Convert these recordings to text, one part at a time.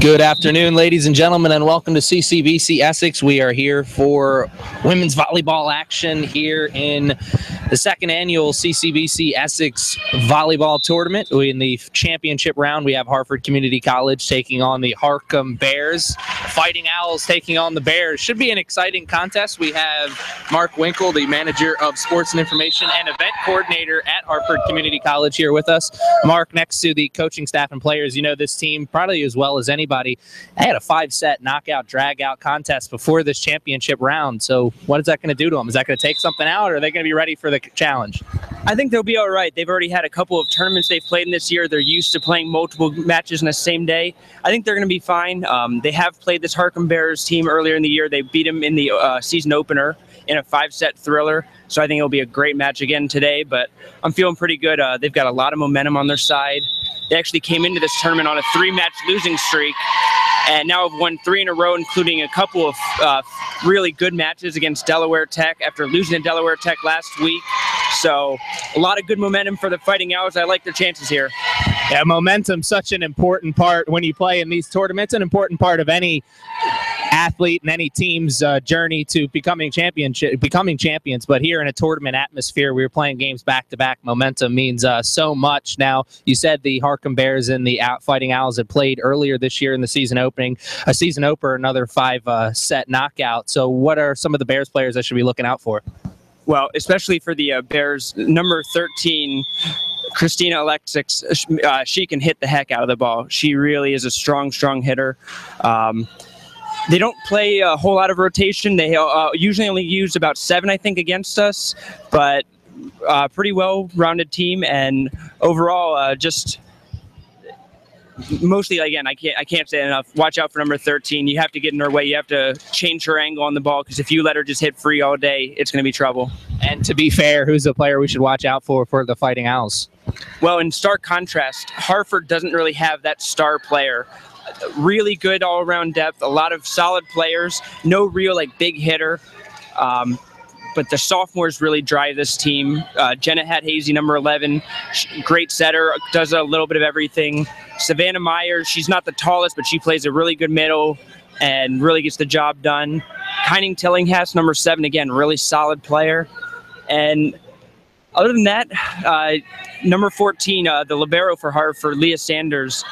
Good afternoon, ladies and gentlemen, and welcome to CCBC Essex. We are here for women's volleyball action here in the second annual CCBC Essex volleyball tournament. In the championship round, we have Hartford Community College taking on the Harcum Bears. Fighting Owls taking on the Bears. Should be an exciting contest. We have Mark Winkle, the manager of sports and information and event coordinator at Hartford Community College, here with us. Mark, next to the coaching staff and players, you know this team probably as well as anybody. I had a 5-set knockout drag-out contest before this championship round. So what is that going to do to them? Is that going to take something out, or are they going to be ready for the challenge? I think they'll be all right. They've already had a couple of tournaments they've played in this year. They're used to playing multiple matches in the same day. I think they're going to be fine. They have played this Harcum Bears team earlier in the year. They beat them in the season opener in a 5-set thriller. So I think it'll be a great match again today, but I'm feeling pretty good. They've got a lot of momentum on their side. They actually came into this tournament on a 3-match losing streak, and now have won 3 in a row, including a couple of really good matches against Delaware Tech after losing to Delaware Tech last week. So a lot of good momentum for the Fighting Owls. I like their chances here. Yeah, momentum, such an important part when you play in these tournaments, an important part of any athlete and any team's journey to becoming champions. But here in a tournament atmosphere, we were playing games back-to-back. Momentum means so much. Now, you said the Harcum Bears and the Fighting Owls had played earlier this year in the season opener, another 5-set knockout. So what are some of the Bears players I should be looking out for? Well, especially for the Bears, number 13, Christina Alexis, she can hit the heck out of the ball. She really is a strong hitter. They don't play a whole lot of rotation. They usually only use about 7, I think, against us, but pretty well-rounded team, and overall, just mostly, again, I can't say enough. Watch out for number 13. You have to get in her way. You have to change her angle on the ball, because if you let her just hit free all day, it's going to be trouble. And to be fair, who's the player we should watch out for the Fighting Owls? Well, in stark contrast, Hartford doesn't really have that star player. Really good all-around depth, a lot of solid players, no real big hitter, but the sophomores really drive this team. Jenna Hazy, number 11, great setter, does a little bit of everything. Savannah Myers, she's not the tallest, but she plays a really good middle and really gets the job done. Kyning Tillinghast, number 7, again, really solid player. And other than that, number 14, the libero for Hartford, Leah Sanders,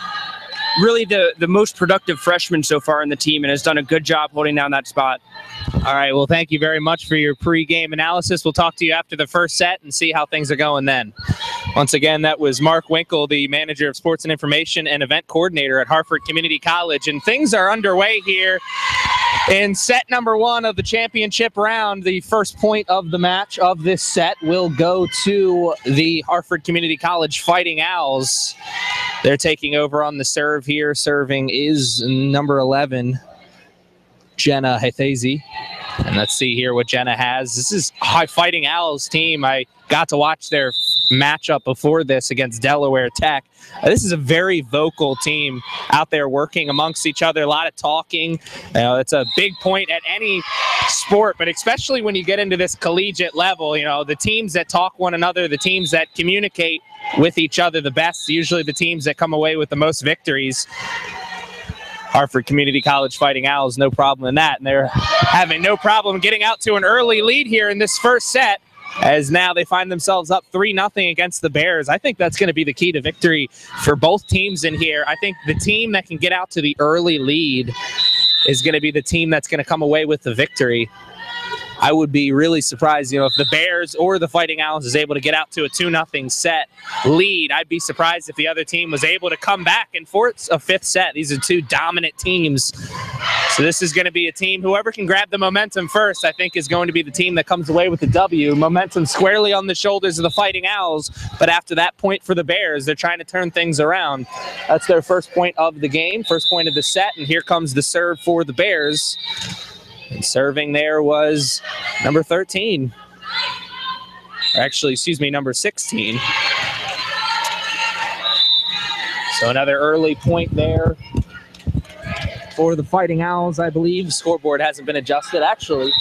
really the most productive freshman so far in the team, and has done a good job holding down that spot. All right, well, thank you very much for your pre-game analysis. We'll talk to you after the first set and see how things are going then. Once again, that was Mark Winkle, the manager of sports and information and event coordinator at Hartford Community College, and things are underway here in set number 1 of the championship round. The first point of the match of this set will go to the Hartford Community College Fighting Owls. They're taking over on the serve here. Serving is number 11, Jenna Hazy. And let's see here what Jenna has. This is Fighting Owls team. I got to watch their matchup before this against Delaware Tech. This is a very vocal team out there working amongst each other, a lot of talking. It's a big point at any sport, but especially when you get into this collegiate level, the teams that talk one another, the teams that communicate with each other the best, usually the teams that come away with the most victories. Hartford Community College Fighting Owls, no problem in that, and they're having no problem getting out to an early lead here in this first set, as now they find themselves up 3-0 against the Bears. I think that's going to be the key to victory for both teams in here. I think the team that can get out to the early lead is going to be the team that's going to come away with the victory. I would be really surprised, if the Bears or the Fighting Owls is able to get out to a 2-0 set lead. I'd be surprised if the other team was able to come back and force a 5th set. These are 2 dominant teams. So this is going to be a team, whoever can grab the momentum first, I think is going to be the team that comes away with the W. Momentum squarely on the shoulders of the Fighting Owls, but after that point for the Bears, they're trying to turn things around. That's their first point of the game, first point of the set, and here comes the serve for the Bears. And serving there was number 13. Or actually, excuse me, number 16. So another early point there for the Fighting Owls, I believe. Scoreboard hasn't been adjusted, actually.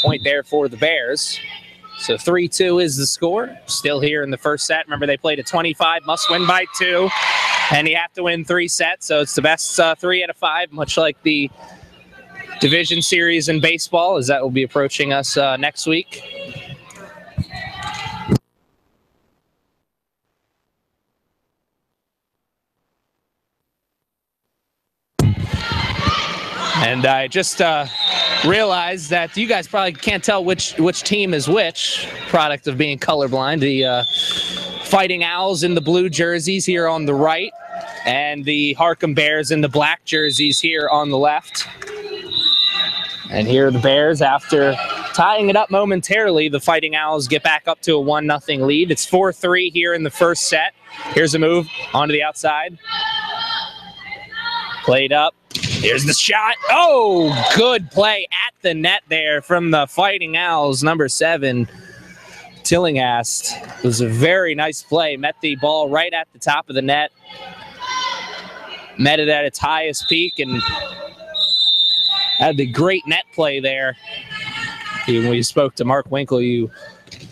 Point there for the Bears. So 3-2 is the score. Still here in the first set. Remember, they played at 25, must win by 2. And you have to win 3 sets, so it's the best 3 out of 5, much like the division series in baseball, as that will be approaching us next week. And I just realized that you guys probably can't tell which team is which, product of being colorblind. The Fighting Owls in the blue jerseys here on the right, and the Harkham Bears in the black jerseys here on the left. And here are the Bears, after tying it up momentarily, the Fighting Owls get back up to a 1-0 lead. It's 4-3 here in the first set. Here's a move onto the outside. Played up. Here's the shot. Oh, good play at the net there from the Fighting Owls, number 7, Tillinghast. It was a very nice play. Met the ball right at the top of the net. Met it at its highest peak and had the great net play there. When we spoke to Mark Winkle,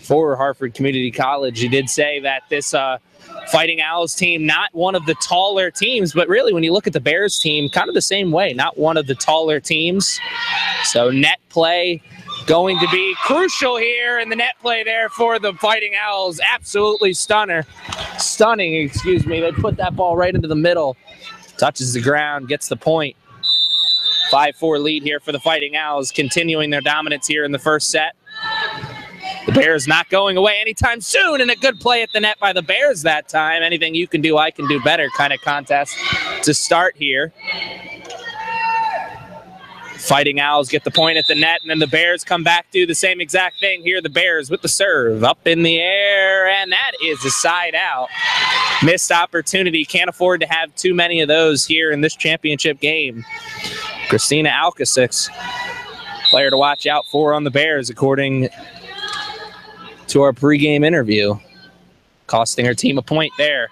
for Hartford Community College, you did say that this Fighting Owls team, not one of the taller teams, but really when you look at the Bears team, kind of the same way, not one of the taller teams. So net play going to be crucial here, and the net play there for the Fighting Owls, absolutely stunning, excuse me. They put that ball right into the middle, touches the ground, gets the point. 5-4 lead here for the Fighting Owls, continuing their dominance here in the first set. The Bears not going away anytime soon, and a good play at the net by the Bears that time. Anything you can do, I can do better kind of contest to start here. Fighting Owls get the point at the net, and then the Bears come back, do the same exact thing. Here the Bears with the serve up in the air, and that is a side out. Missed opportunity. Can't afford to have too many of those here in this championship game. Christina Alcacix, player to watch out for on the Bears, according to our pregame interview. Costing her team a point there.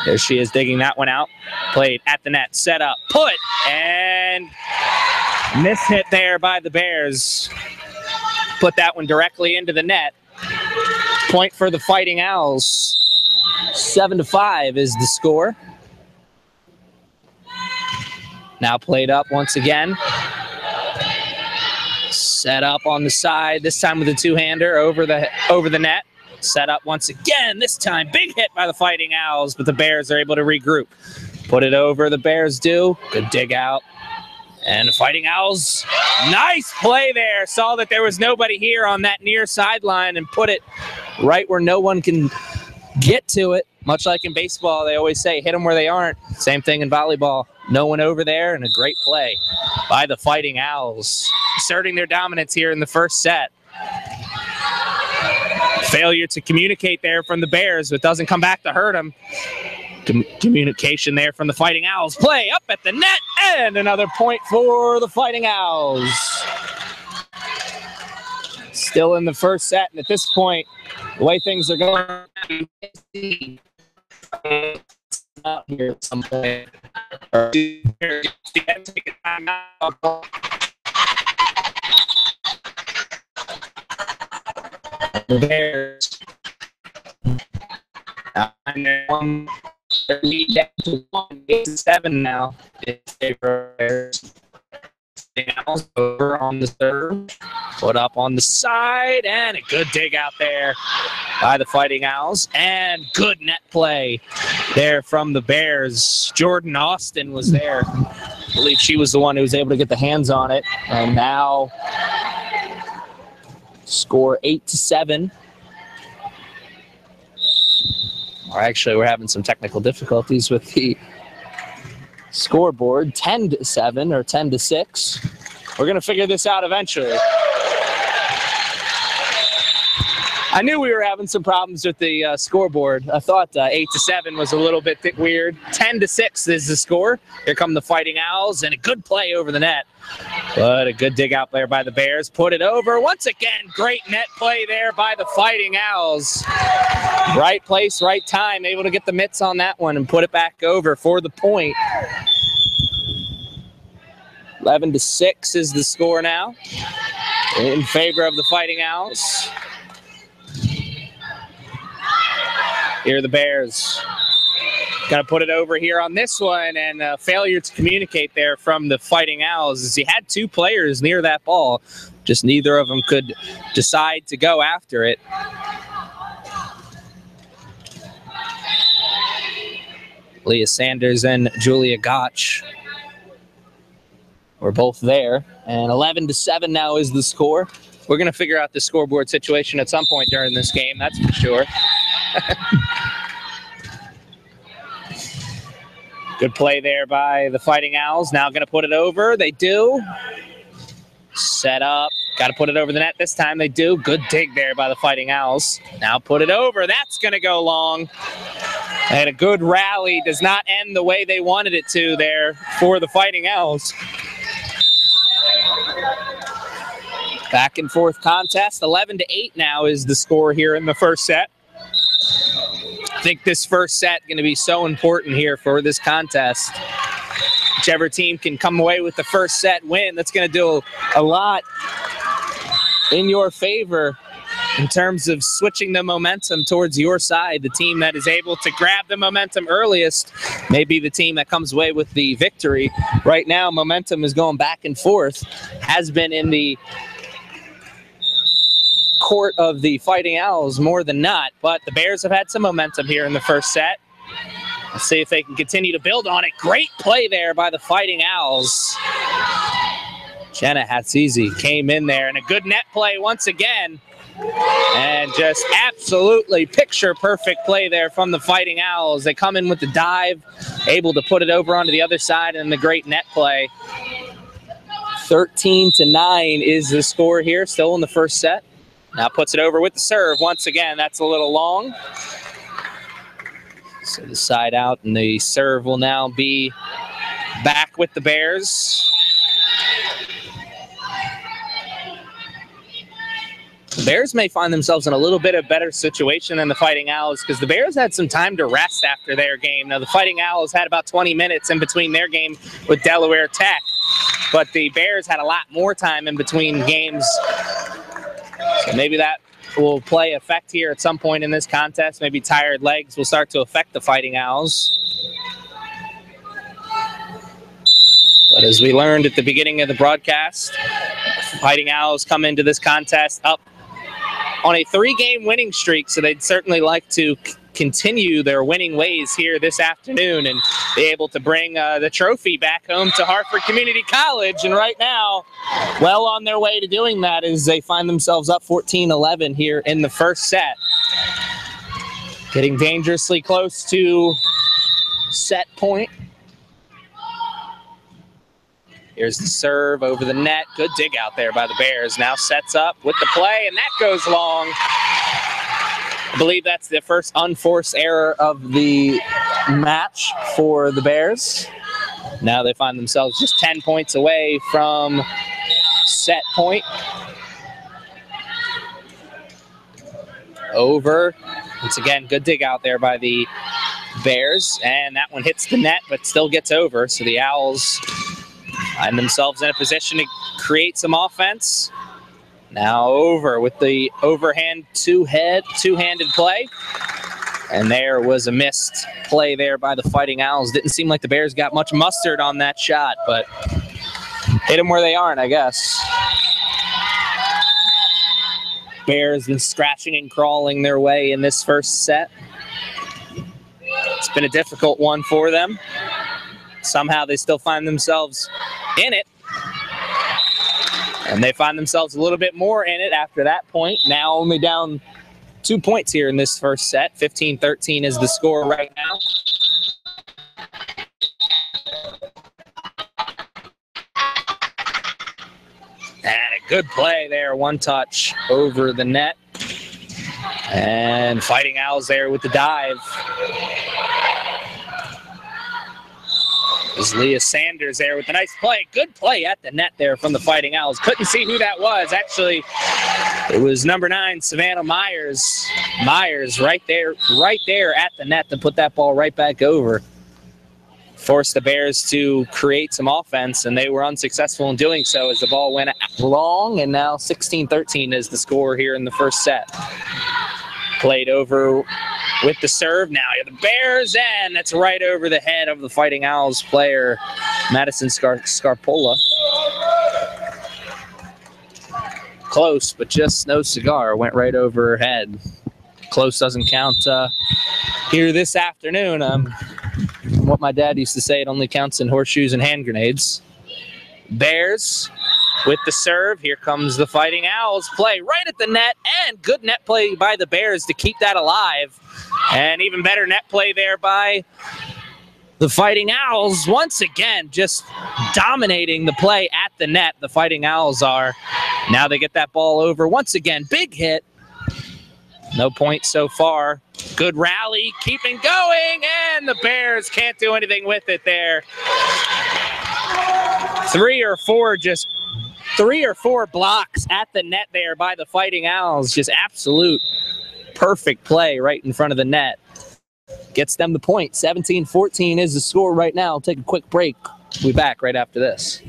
There she is, digging that one out. Played at the net, set up, put, and miss hit there by the Bears. Put that one directly into the net. Point for the Fighting Owls. 7-5 is the score. Now played up once again. Set up on the side, this time with a two-hander over the net. Set up once again, this time big hit by the Fighting Owls, but the Bears are able to regroup. Put it over, the Bears do. Good dig out. And the Fighting Owls, nice play there. Saw that there was nobody here on that near sideline and put it right where no one can get to it. Much like in baseball, they always say, hit them where they aren't. Same thing in volleyball. No one over there, and a great play by the Fighting Owls, asserting their dominance here in the first set. Failure to communicate there from the Bears, but doesn't come back to hurt them. Communication there from the Fighting Owls. Play up at the net, and another point for the Fighting Owls. Still in the first set, and at this point, the way things are going, out here at some point. The Bears. Lead down to 1-7 now. It's favor Bears. Over on the serve, put up on the side, and a good dig out there by the Fighting Owls, and good net play there from the Bears. Jordan Austin was there. I believe she was the one who was able to get the hands on it, and now score 8-7. Or actually, we're having some technical difficulties with the scoreboard. 10-7 or 10-6. We're going to figure this out eventually. I knew we were having some problems with the scoreboard. I thought 8-7 was a little bit weird. 10-6 is the score. Here come the Fighting Owls, and a good play over the net. But a good dig out there by the Bears. Put it over. Once again, great net play there by the Fighting Owls. Right place, right time. Able to get the mitts on that one and put it back over for the point. 11-6 is the score now in favor of the Fighting Owls. Here are the Bears. Got to put it over here on this one, and failure to communicate there from the Fighting Owls as he had two players near that ball. Just neither of them could decide to go after it. Leah Sanders and Julia Gotch were both there, and 11-7 now is the score. We're going to figure out the scoreboard situation at some point during this game, that's for sure. Good play there by the Fighting Owls. Now going to put it over. They do. Set up. Got to put it over the net this time. They do. Good dig there by the Fighting Owls. Now put it over. That's going to go long. And a good rally does not end the way they wanted it to there for the Fighting Owls. Back and forth contest. 11-8 now is the score here in the first set. I think this first set going to be so important here for this contest. Whichever team can come away with the first set win, that's going to do a lot in your favor in terms of switching the momentum towards your side. The team that is able to grab the momentum earliest may be the team that comes away with the victory. Right now, momentum is going back and forth, has been in the court of the Fighting Owls more than not, but the Bears have had some momentum here in the first set. Let's see if they can continue to build on it. Great play there by the Fighting Owls. Jenna Hatzizi came in there, and a good net play once again. And just absolutely picture-perfect play there from the Fighting Owls. They come in with the dive, able to put it over onto the other side, and the great net play. 13-9 is the score here, still in the first set. Now puts it over with the serve. Once again, that's a little long. So the side out, and the serve will now be back with the Bears. The Bears may find themselves in a little bit of better situation than the Fighting Owls because the Bears had some time to rest after their game. Now, the Fighting Owls had about 20 minutes in between their game with Delaware Tech, but the Bears had a lot more time in between games. So maybe that will play effect here at some point in this contest. Maybe tired legs will start to affect the Fighting Owls. But as we learned at the beginning of the broadcast, Fighting Owls come into this contest up on a 3-game winning streak, so they'd certainly like to continue their winning ways here this afternoon and be able to bring the trophy back home to Hartford Community College. And right now, well on their way to doing that as they find themselves up 14-11 here in the first set. Getting dangerously close to set point. Here's the serve over the net. Good dig out there by the Bears. Now sets up with the play, and that goes long. I believe that's the first unforced error of the match for the Bears. Now they find themselves just 10 points away from set point. Over. Once again, good dig out there by the Bears, and that one hits the net but still gets over. So the Owls find themselves in a position to create some offense. Now over with the overhand two-handed play. And there was a missed play there by the Fighting Owls. Didn't seem like the Bears got much mustard on that shot, but hit them where they aren't, I guess. Bears been scratching and crawling their way in this first set. It's been a difficult one for them. Somehow they still find themselves in it. And they find themselves a little bit more in it after that point. Now only down 2 points here in this first set. 15-13 is the score right now. And a good play there. One touch over the net. And Fighting Owls there with the dive. There's Leah Sanders there with a nice play. Good play at the net there from the Fighting Owls. Couldn't see who that was. Actually, it was number 9, Savannah Myers. Myers right there at the net to put that ball right back over. Forced the Bears to create some offense, and they were unsuccessful in doing so as the ball went long, and now 16-13 is the score here in the first set. Played over with the serve. Now the Bears, and that's right over the head of the Fighting Owls player, Madison Scarpola. Close, but just no cigar. Went right over her head. Close doesn't count here this afternoon. What my dad used to say, it only counts in horseshoes and hand grenades. Bears with the serve. Here comes the Fighting Owls. Play right at the net, and good net play by the Bears to keep that alive. And even better net play there by the Fighting Owls. Once again, just dominating the play at the net. The Fighting Owls are. Now they get that ball over. Once again, big hit. No points so far. Good rally, keeping going, and the Bears can't do anything with it there. 3 or 4 blocks at the net there by the Fighting Owls. Just absolute perfect play right in front of the net. Gets them the point. 17-14 is the score right now. I'll take a quick break. We'll be back right after this.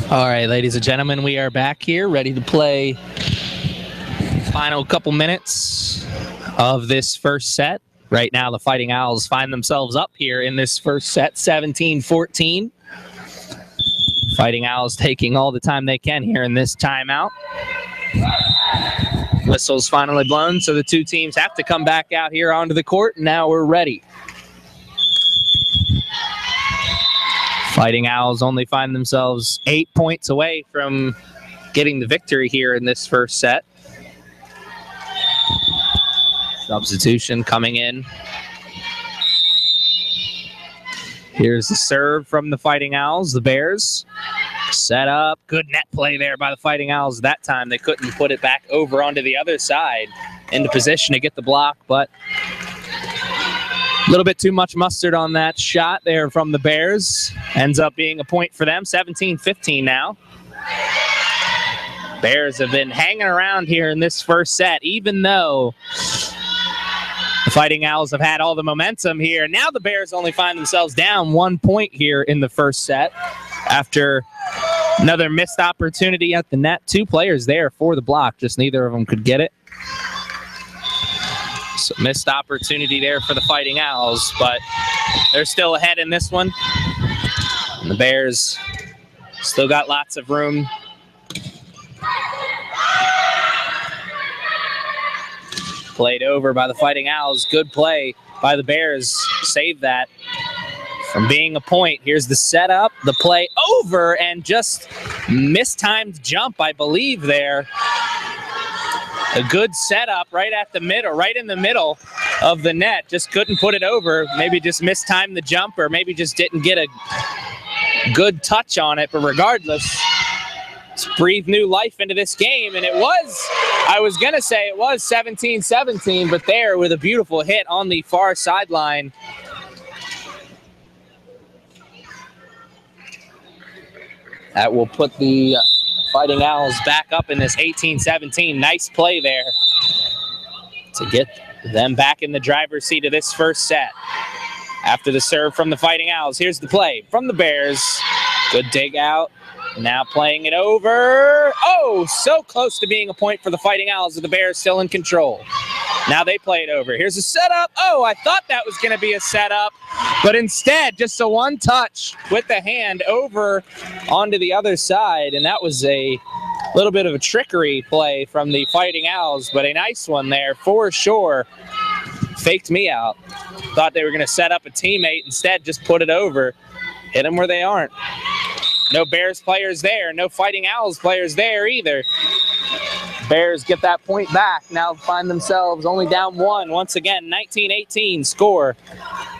All right, ladies and gentlemen, we are back here ready to play final couple minutes of this first set. Right now, the Fighting Owls find themselves up here in this first set, 17-14. Fighting Owls taking all the time they can here in this timeout. Whistle's finally blown, so the two teams have to come back out here onto the court, and now we're ready. Fighting Owls only find themselves 8 points away from getting the victory here in this first set. Substitution coming in. Here's the serve from the Fighting Owls, the Bears. Set up, good net play there by the Fighting Owls. That time they couldn't put it back over onto the other side into position to get the block, but a little bit too much mustard on that shot there from the Bears. Ends up being a point for them, 17-15 now. Bears have been hanging around here in this first set, even though the Fighting Owls have had all the momentum here. Now the Bears only find themselves down 1 point here in the first set after another missed opportunity at the net. 2 players there for the block, just neither of them could get it. So missed opportunity there for the Fighting Owls, but they're still ahead in this one. And the Bears still got lots of room. Played over by the Fighting Owls. Good play by the Bears. Save that from being a point. Here's the setup, the play over, and just mistimed jump, I believe, there. A good setup right at the middle, right in the middle of the net. Just couldn't put it over. Maybe just mistimed the jump, or maybe just didn't get a good touch on it. But regardless, it's breathed new life into this game. And it was, I was going to say it was 17-17, but there with a beautiful hit on the far sideline. That will put the Fighting Owls back up in this 18-17. Nice play there to get them back in the driver's seat of this first set. After the serve from the Fighting Owls, here's the play from the Bears. Good dig out. Now playing it over. Oh, so close to being a point for the Fighting Owls, with the Bears still in control. Now they play it over. Here's a setup. Oh, I thought that was going to be a setup, but instead just a one touch with the hand over onto the other side, and that was a little bit of a trickery play from the Fighting Owls, but a nice one there for sure. Faked me out. Thought they were going to set up a teammate. Instead, just put it over. Hit them where they aren't. No Bears players there. No Fighting Owls players there either. Bears get that point back. Now find themselves only down 1. Once again, 19-18 score.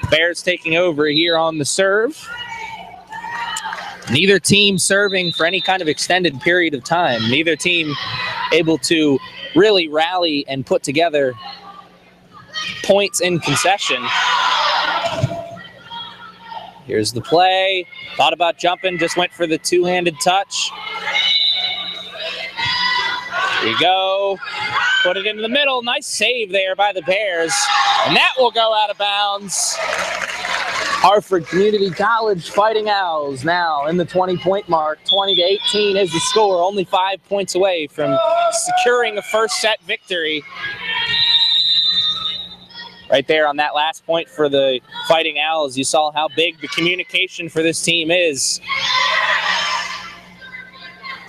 Bears taking over here on the serve. Neither team serving for any kind of extended period of time. Neither team able to really rally and put together points in concession. Here's the play. Thought about jumping, just went for the two-handed touch. Here you go. Put it into the middle. Nice save there by the Bears. And that will go out of bounds. Hartford Community College Fighting Owls now in the 20-point mark. 20-18 is the score. Only 5 points away from securing a first set victory. Right there on that last point for the Fighting Owls, you saw how big the communication for this team is.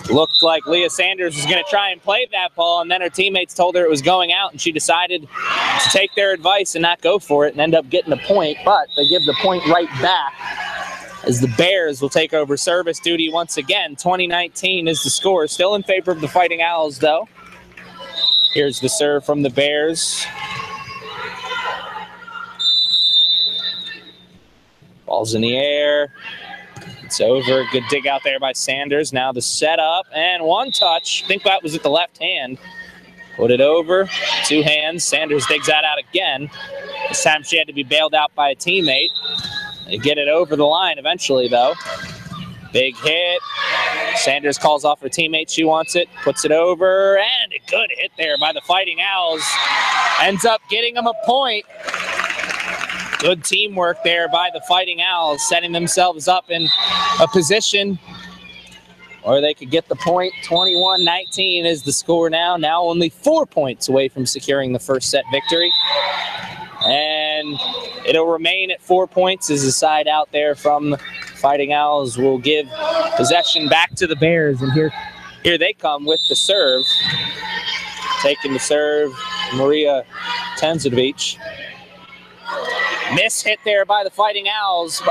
Looked like Leah Sanders was going to try and play that ball, and then her teammates told her it was going out, and she decided to take their advice and not go for it and end up getting a point, but they give the point right back as the Bears will take over service duty once again. 20-19 is the score. Still in favor of the Fighting Owls, though. Here's the serve from the Bears. Ball's in the air. It's over. Good dig out there by Sanders. Now the setup and one touch. I think that was with the left hand. Put it over. Two hands. Sanders digs that out again. This time she had to be bailed out by a teammate. They get it over the line eventually, though. Big hit. Sanders calls off her teammate. She wants it. Puts it over. And a good hit there by the Fighting Owls. Ends up getting them a point. Good teamwork there by the Fighting Owls, setting themselves up in a position where they could get the point. 21-19 is the score now. Now only 4 points away from securing the first set victory. And it'll remain at 4 points as the side out there from the Fighting Owls will give possession back to the Bears. And here they come with the serve. Taking the serve, Maria Tenzovic. Miss hit there by the Fighting Owls.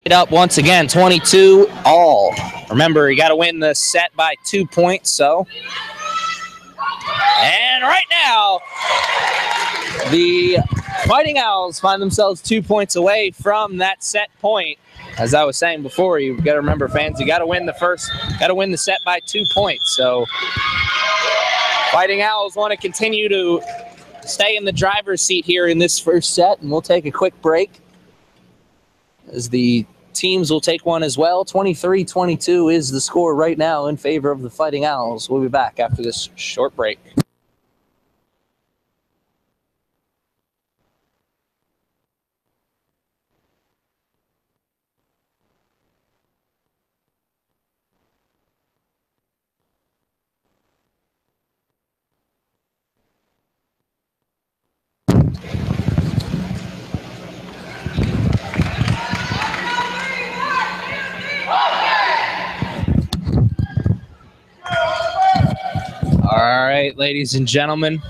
It up once again, 22-all. Remember, you got to win the set by 2 points, so. And right now, the Fighting Owls find themselves 2 points away from that set point. As I was saying before, you've got to remember, fans, you got to win the set by 2 points. So, Fighting Owls want to continue to stay in the driver's seat here in this first set, and we'll take a quick break as the teams will take one as well. 23-22 is the score right now in favor of the Fighting Owls. We'll be back after this short break. All right, ladies and gentlemen,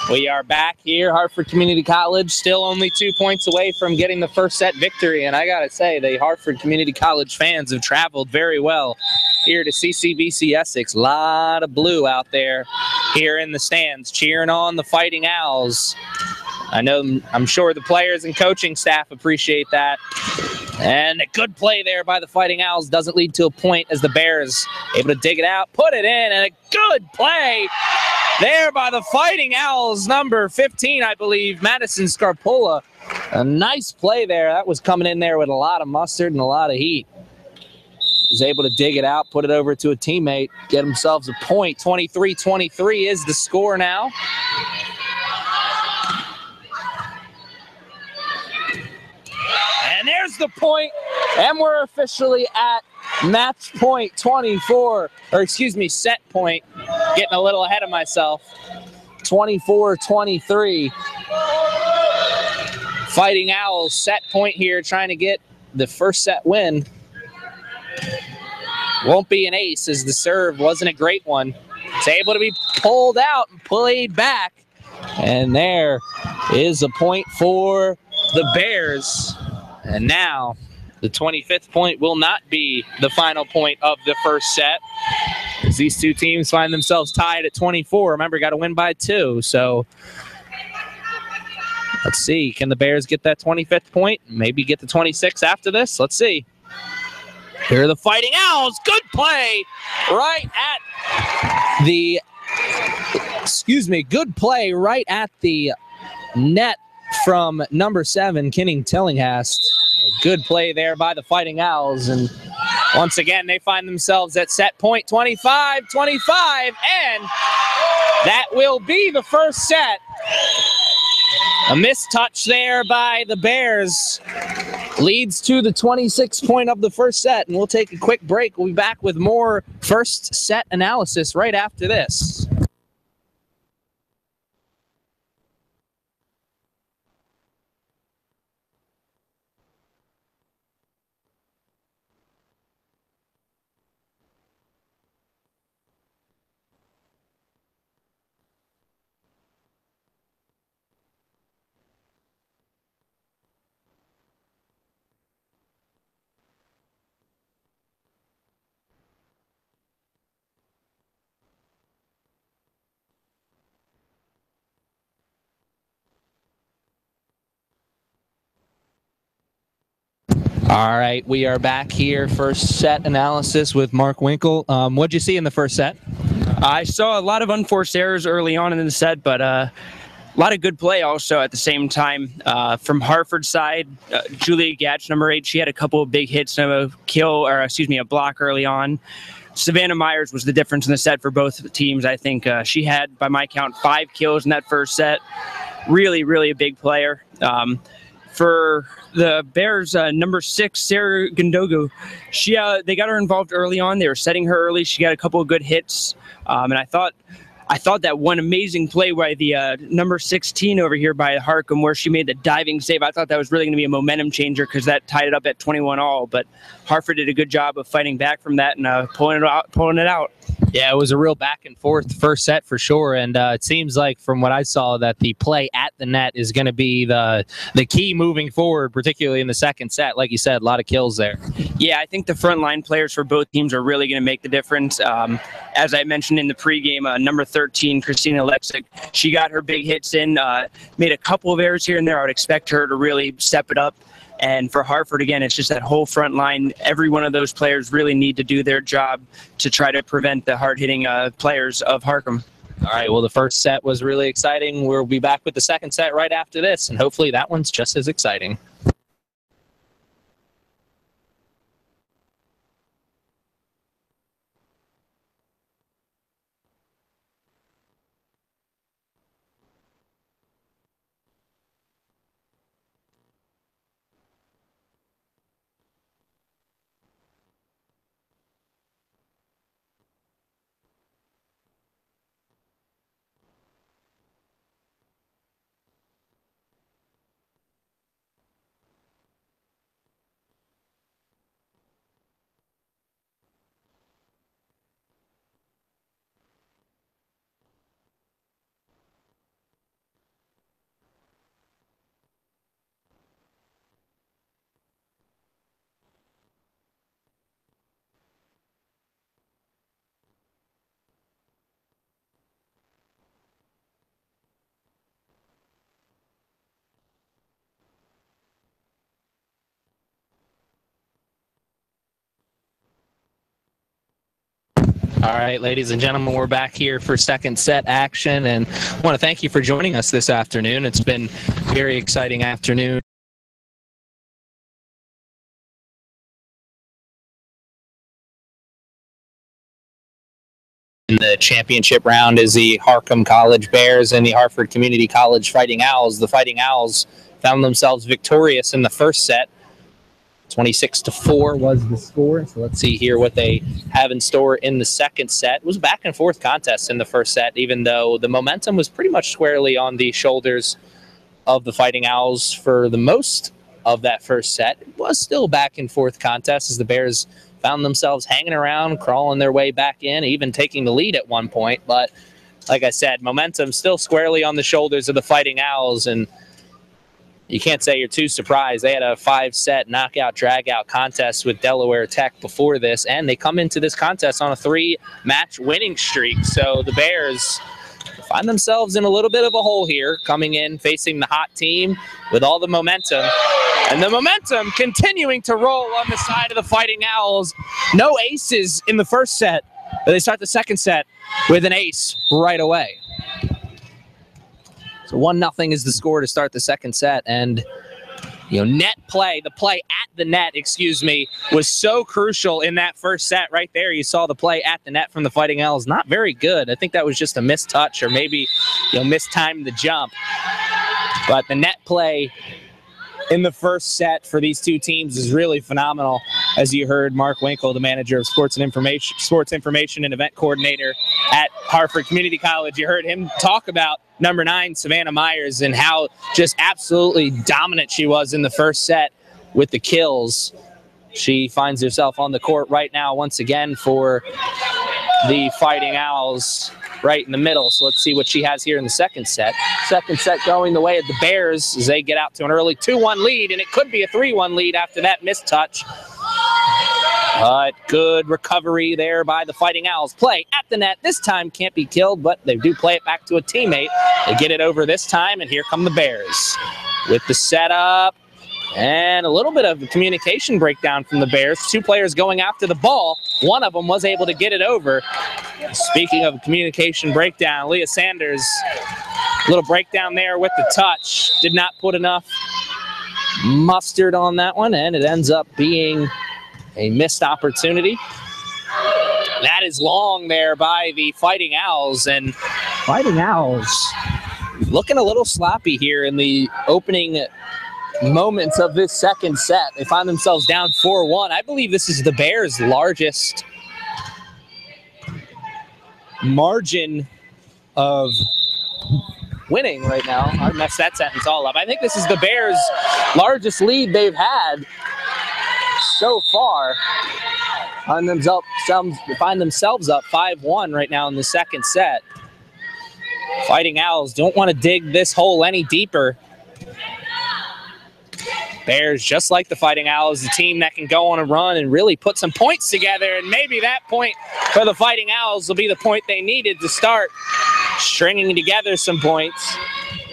we are back here. Hartford Community College still only 2 points away from getting the first set victory. And I got to say, the Hartford Community College fans have traveled very well here to CCBC Essex. A lot of blue out there here in the stands cheering on the Fighting Owls I'm sure the players and coaching staff appreciate that. And a good play there by the Fighting Owls doesn't lead to a point as the Bears able to dig it out, put it in, and a good play there by the Fighting Owls, number 15, I believe, Madison Scarpola. A nice play there. That was coming in there with a lot of mustard and a lot of heat. Was able to dig it out, put it over to a teammate, get themselves a point. 23-23 is the score now. And there's the point, and we're officially at match point 24, or excuse me, set point. Getting a little ahead of myself. 24-23. Fighting Owls set point here, trying to get the first set win. Won't be an ace as the serve wasn't a great one. It's able to be pulled out and played back. And there is a point for the Bears. And now the 25th point will not be the final point of the first set, as these two teams find themselves tied at 24. Remember, got to win by 2. So let's see. Can the Bears get that 25th point? Maybe get the 26th after this? Let's see. Here are the Fighting Owls. Good play right at the, good play right at the net from number 7, Kenning Tillinghast. Good play there by the Fighting Owls. And once again, they find themselves at set point 25-25. And that will be the first set. A missed touch there by the Bears leads to the 26th point of the first set. And we'll take a quick break. We'll be back with more first set analysis right after this. All right, we are back here. First set analysis with Mark Winkle. What'd you see in the first set? I saw a lot of unforced errors early on in the set, but a lot of good play also at the same time. From Hartford's side, Julia Gatch, number 8, she had a couple of big hits and a block early on. Savannah Myers was the difference in the set for both teams. I think she had, by my count, 5 kills in that first set. Really, really a big player. For the Bears, number 6, Sarah Gundogo, they got her involved early on. They were setting her early. She got a couple of good hits, and I thought that one amazing play by the number 16 over here by Harcum, where she made the diving save. I thought that was really going to be a momentum changer because that tied it up at 21 all. But Hartford did a good job of fighting back from that and pulling it out. Yeah, it was a real back and forth first set for sure, and it seems like from what I saw that the play at the net is going to be the key moving forward, particularly in the second set. Like you said, a lot of kills there. Yeah, I think the front line players for both teams are really going to make the difference. As I mentioned in the pregame, number 13, Christina Lexick, she got her big hits in, made a couple of errors here and there. I would expect her to really step it up. And for Hartford, again, it's just that whole front line. Every one of those players really need to do their job to try to prevent the hard-hitting players of Harcum. All right, well, the first set was really exciting. We'll be back with the second set right after this, and hopefully that one's just as exciting. All right, ladies and gentlemen, we're back here for second set action, and I want to thank you for joining us this afternoon. It's been a very exciting afternoon. In the championship round is the Harcum College Bears and the Hartford Community College Fighting Owls. The Fighting Owls found themselves victorious in the first set. 26-4 was the score. So let's see here what they have in store in the second set. It was a back and forth contest in the first set, even though the momentum was pretty much squarely on the shoulders of the Fighting Owls for the most of that first set. It was still a back and forth contest as the Bears found themselves hanging around, crawling their way back in, even taking the lead at one point. But like I said, momentum still squarely on the shoulders of the Fighting Owls, and you can't say you're too surprised. They had a 5-set knockout drag-out contest with Delaware Tech before this, and they come into this contest on a 3-match winning streak. So the Bears find themselves in a little bit of a hole here, coming in, facing the hot team with all the momentum. And the momentum continuing to roll on the side of the Fighting Owls. No aces in the first set, but they start the second set with an ace right away. So 1-0 is the score to start the second set, and net play, the play at the net, was so crucial in that first set. Right there, you saw the play at the net from the Fighting Owls. Not very good. I think that was just a missed touch, or maybe mistimed the jump. But the net play in the first set for these two teams is really phenomenal. As you heard, Mark Winkle, the manager of sports information and event coordinator at Hartford Community College, you heard him talk about number 9, Savannah Myers, and how just absolutely dominant she was in the first set with the kills. She finds herself on the court right now once again for the Fighting Owls, right in the middle. So let's see what she has here in the second set. Second set going the way of the Bears as they get out to an early 2-1 lead, and it could be a 3-1 lead after that missed touch. But good recovery there by the Fighting Owls. Play at the net. This time can't be killed, but they do play it back to a teammate. They get it over this time, and here come the Bears with the setup. And a little bit of a communication breakdown from the Bears. 2 players going after the ball. One of them was able to get it over. Speaking of communication breakdown, Leah Sanders, a little breakdown there with the touch. Did not put enough mustard on that one, and it ends up being a missed opportunity. That is long there by the Fighting Owls, and Fighting Owls looking a little sloppy here in the opening moments of this second set. They find themselves down 4-1. I believe this is the Bears' largest margin of winning right now. I messed that sentence all up. I think this is the Bears' largest lead they've had so far. Find themselves up 5-1 right now in the second set. Fighting Owls don't want to dig this hole any deeper. Bears, just like the Fighting Owls, a team that can go on a run and really put some points together, and maybe that point for the Fighting Owls will be the point they needed to start stringing together some points.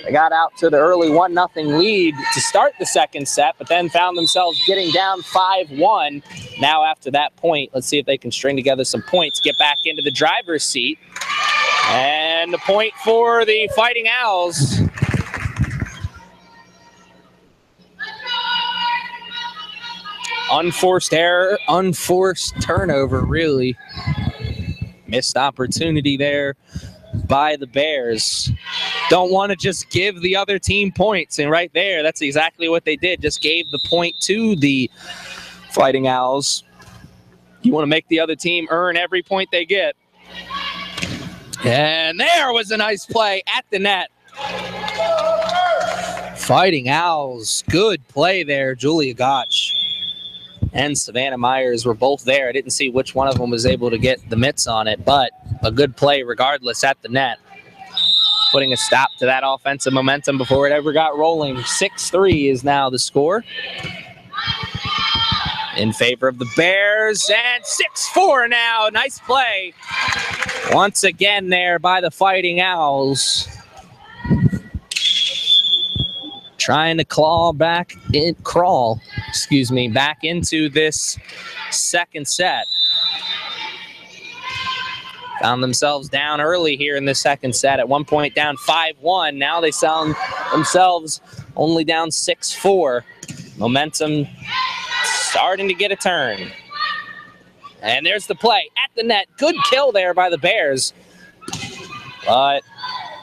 They got out to the early 1-0 lead to start the second set, but then found themselves getting down 5-1. Now after that point, let's see if they can string together some points, get back into the driver's seat. And the point for the Fighting Owls. Unforced error, unforced turnover, really. Missed opportunity there by the Bears. Don't want to just give the other team points, and right there, that's exactly what they did. Just gave the point to the Fighting Owls. You want to make the other team earn every point they get. And there was a nice play at the net. Fighting Owls, good play there. Julia Gotch and Savannah Myers were both there. I didn't see which one of them was able to get the mitts on it, but a good play regardless at the net, putting a stop to that offensive momentum before it ever got rolling. 6-3 is now the score in favor of the Bears, and 6-4 now. Nice play once again there by the Fighting Owls, trying to crawl back into this second set. Found themselves down early here in the second set. At one point down 5-1. Now they found themselves only down 6-4. Momentum starting to get a turn. And there's the play at the net. Good kill there by the Bears. But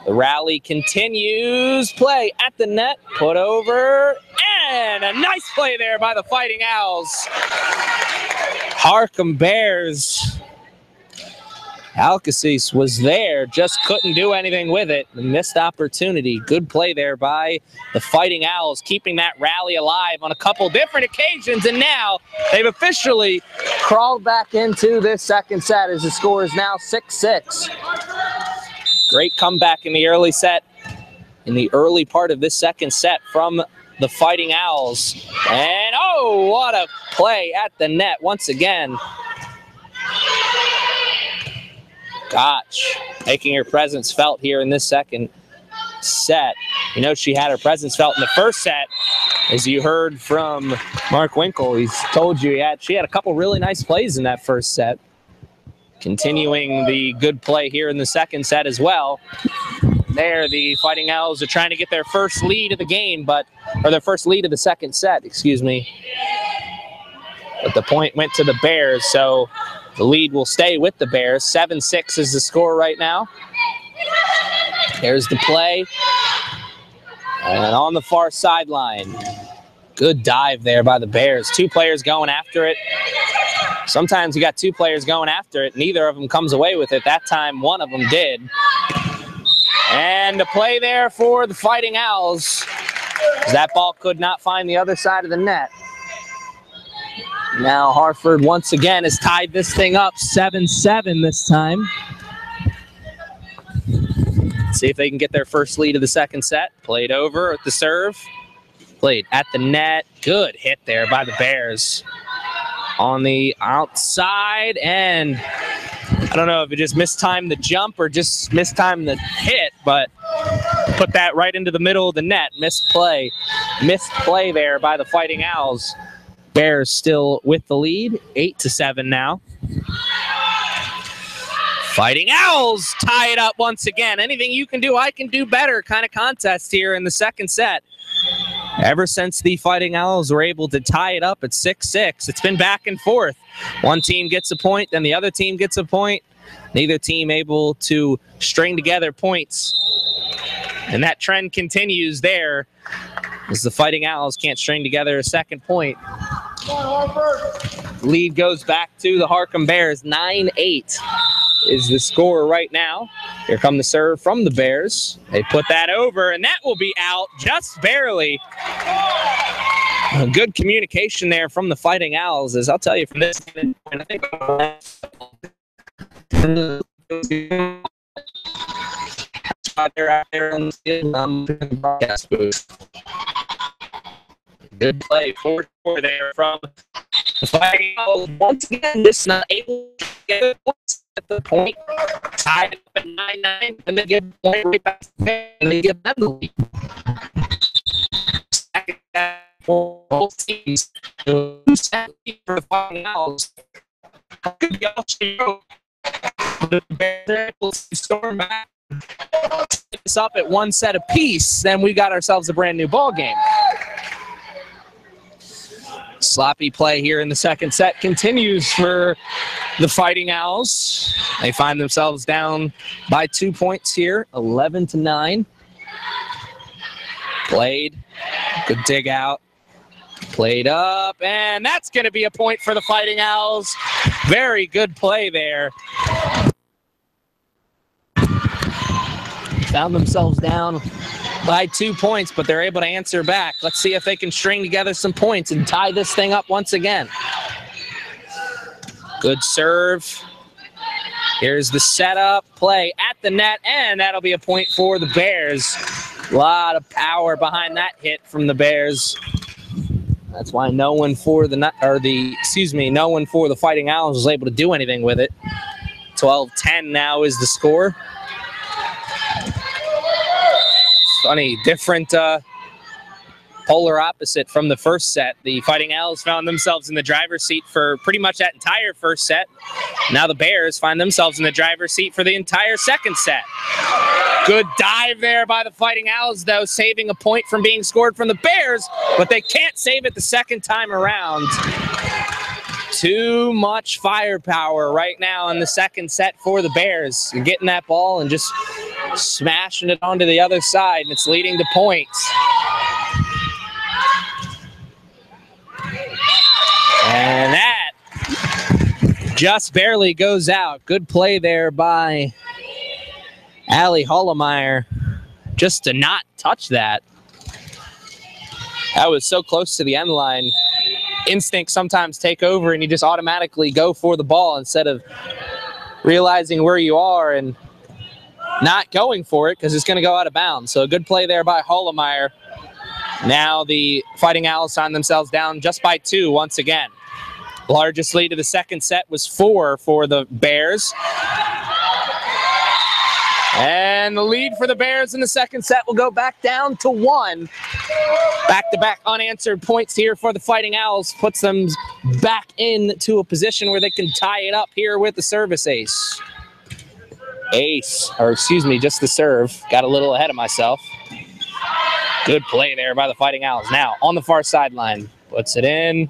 the rally continues. Play at the net. Put over. And a nice play there by the Fighting Owls. Harcum Bears. Alcacis was there, just couldn't do anything with it. Missed opportunity. Good play there by the Fighting Owls, keeping that rally alive on a couple different occasions. And now they've officially crawled back into this second set as the score is now 6-6. Great comeback in the early set, in the early part of this second set from the Fighting Owls. And oh, what a play at the net once again. Gotch making her presence felt here in this second set. You know, she had her presence felt in the first set, as you heard from Mark Winkle. He's told you she had a couple really nice plays in that first set. Continuing the good play here in the second set as well. There, the Fighting Owls are trying to get their first lead of the game, or their first lead of the second set, excuse me. But the point went to the Bears, so the lead will stay with the Bears. 7-6 is the score right now. There's the play. And on the far sideline. Good dive there by the Bears. Two players going after it. Sometimes you got two players going after it. Neither of them comes away with it. That time, one of them did. And the play there for the Fighting Owls. That ball could not find the other side of the net. Now Hartford once again has tied this thing up 7-7 this time. See if they can get their first lead of the second set. Played over at the serve. Played at the net. Good hit there by the Bears. On the outside, and I don't know if it just mistimed the jump or just mistimed the hit, but put that right into the middle of the net. Missed play there by the Fighting Owls. Bears still with the lead, 8-7 now. Fighting Owls tie it up once again. Anything you can do, I can do better kind of contest here in the second set. Ever since the Fighting Owls were able to tie it up at 6-6, it's been back and forth. One team gets a point, then the other team gets a point. Neither team able to string together points. And that trend continues there as the Fighting Owls can't string together a second point. Lead goes back to the Harcum Bears. 9-8 is the score right now. Here come the serve from the Bears. They put that over, and that will be out just barely. Good communication there from the Fighting Owls, as I'll tell you from this point, I think they're out there on the broadcast booth. Good play, 4-4 there from the Fighting Owls. Once again, just not able to get it at the point. Tied up at 9-9, and they give the point right back to them, and they give them the lead. Second half for both teams. For the Fighting Owls. The Bears will storm back. It's up at one set apiece, then we got ourselves a brand new ball game. Sloppy play here in the second set continues for the Fighting Owls. They find themselves down by 2 points here, 11-9. Played, good dig out. Played up, and that's going to be a point for the Fighting Owls. Very good play there. Found themselves down by 2 points, but they're able to answer back. Let's see if they can string together some points and tie this thing up once again. Good serve. Here's the setup, play at the net, and that'll be a point for the Bears. A lot of power behind that hit from the Bears. That's why no one for the Fighting Owls was able to do anything with it. 12-10 now is the score. Funny, different polar opposite from the first set. The Fighting Owls found themselves in the driver's seat for pretty much that entire first set. Now the Bears find themselves in the driver's seat for the entire second set. Good dive there by the Fighting Owls, though, saving a point from being scored from the Bears, but they can't save it the second time around. Too much firepower right now in the second set for the Bears. You're getting that ball and just smashing it onto the other side, and it's leading to points. And that just barely goes out. Good play there by Allie Hollemeyer just to not touch that. That was so close to the end line. Instincts sometimes take over and you just automatically go for the ball instead of realizing where you are and not going for it because it's going to go out of bounds. So a good play there by Hollemeyer. Now the Fighting Owls find themselves down just by 2 once again. Largest lead of the second set was 4 for the Bears. And the lead for the Bears in the second set will go back down to 1. Back-to-back unanswered points here for the Fighting Owls puts them back into a position where they can tie it up here with the service ace. Just the serve. Got a little ahead of myself. Good play there by the Fighting Owls. Now, on the far sideline, puts it in.